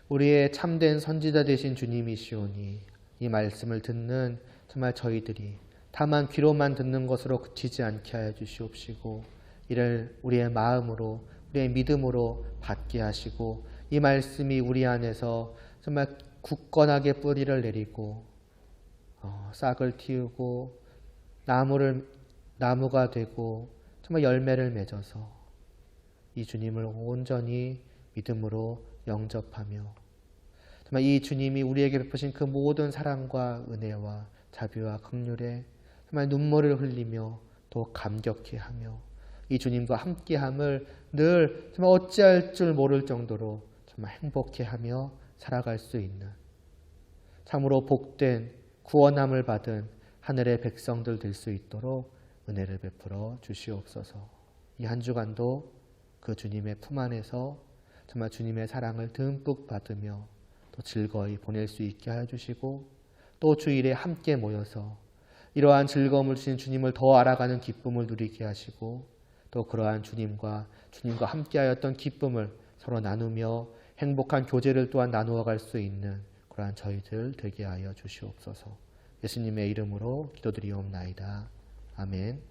우리의 참된 선지자 되신 주님이시오니 이 말씀을 듣는 정말 저희들이 다만 귀로만 듣는 것으로 그치지 않게 하여 주시옵시고, 이를 우리의 마음으로, 우리의 믿음으로 받게 하시고, 이 말씀이 우리 안에서 정말 굳건하게 뿌리를 내리고 싹을 틔우고 나무가 되고 정말 열매를 맺어서 이 주님을 온전히 믿음으로 영접하며 정말 이 주님이 우리에게 베푸신 그 모든 사랑과 은혜와 자비와 긍휼에 정말 눈물을 흘리며 또 감격해하며 이 주님과 함께함을 늘 정말 어찌할 줄 모를 정도로 정말 행복해하며 살아갈 수 있는 참으로 복된 구원함을 받은 하늘의 백성들 될 수 있도록 은혜를 베풀어 주시옵소서. 이 한 주간도 그 주님의 품 안에서 정말 주님의 사랑을 듬뿍 받으며 또 즐거이 보낼 수 있게 하여 주시고, 또 주일에 함께 모여서 이러한 즐거움을 주신 주님을 더 알아가는 기쁨을 누리게 하시고, 또 그러한 주님과 함께하였던 기쁨을 서로 나누며 행복한 교제를 또한 나누어 갈 수 있는 그러한 저희들 되게 하여 주시옵소서. 예수님의 이름으로 기도드리옵나이다. 아멘.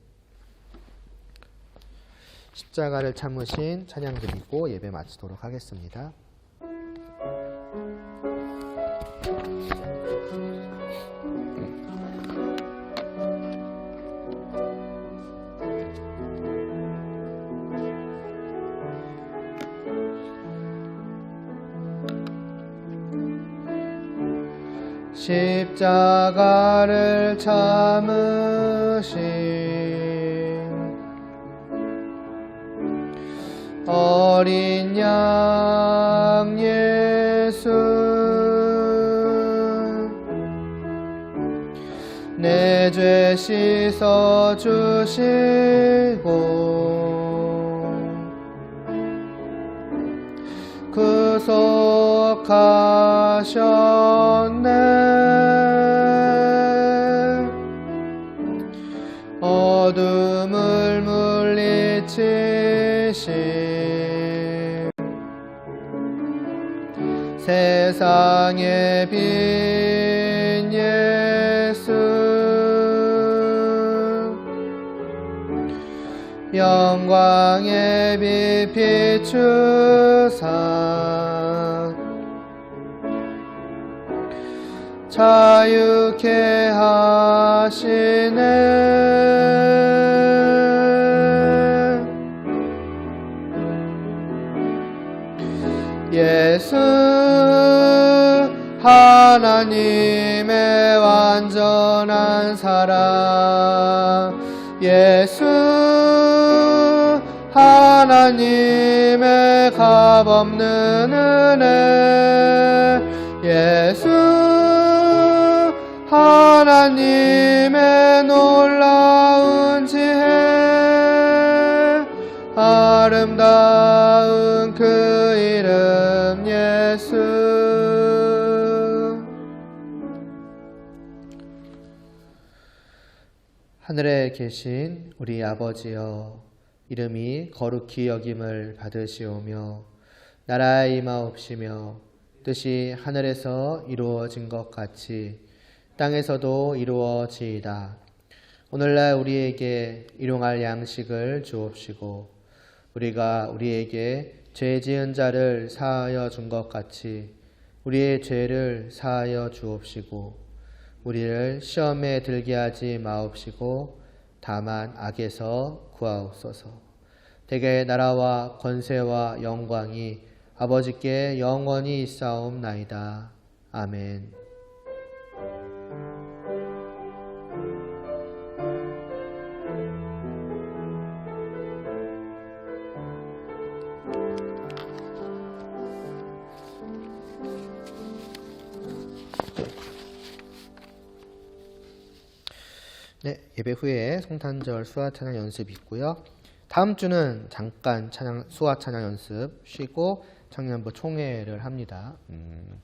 십자가를 참으신 찬양 드리고 예배 마치도록 하겠습니다. 십자가를 참으신 어린 양 예수, 내 죄 씻어 주시고 구속하셨네. 어둠을 물리치신 세상의 빛 예수, 영광의 빛 비추사 자유케 하시네. 예수 하나님의 완전한 사랑, 예수 하나님의 값없는 은혜, 예수 하나님의 놀라운 지혜, 아름다운 그 이름 예수. 하늘에 계신 우리 아버지여, 이름이 거룩히 여김을 받으시오며 나라의 임하옵시며 뜻이 하늘에서 이루어진 것 같이 땅에서도 이루어지이다. 오늘날 우리에게 일용할 양식을 주옵시고 우리가 우리에게 죄 지은 자를 사하여 준 것 같이 우리의 죄를 사하여 주옵시고 우리를 시험에 들게 하지 마옵시고 다만 악에서 구하옵소서. 대개 나라와 권세와 영광이 아버지께 영원히 있사옵나이다. 아멘. 네, 예배 후에 성탄절 수화 찬양 연습 있고요. 다음 주는 잠깐 수화 찬양 연습 쉬고 청년부 총회를 합니다.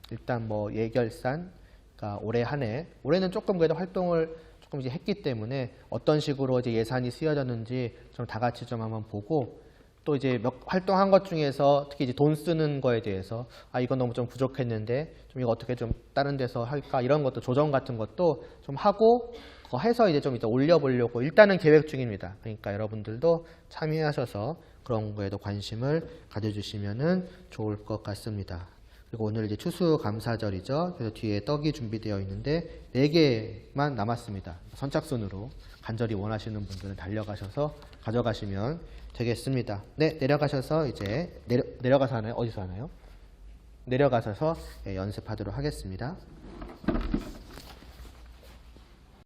일단 뭐 예결산, 그러니까 올해 한 해, 올해는 조금 그래도 활동을 조금 이제 했기 때문에 어떤 식으로 이제 예산이 쓰여졌는지 좀 다 같이 좀 한번 보고 또 이제 활동한 것 중에서 특히 이제 돈 쓰는 거에 대해서 이건 너무 좀 부족했는데 좀 이거 어떻게 좀 다른 데서 할까 이런 것도 조정 같은 것도 좀 하고 해서 이제 좀 이따 올려보려고 일단은 계획 중입니다. 그러니까 여러분들도 참여하셔서 그런 거에도 관심을 가져주시면은 좋을 것 같습니다. 그리고 오늘 이제 추수감사절이죠. 그래서 뒤에 떡이 준비되어 있는데 4개만 남았습니다. 선착순으로 간절히 원하시는 분들은 달려가셔서 가져가시면 되겠습니다. 네, 내려가셔서 이제 내려가서 하나요? 어디서 하나요? 내려가셔서 연습하도록 하겠습니다.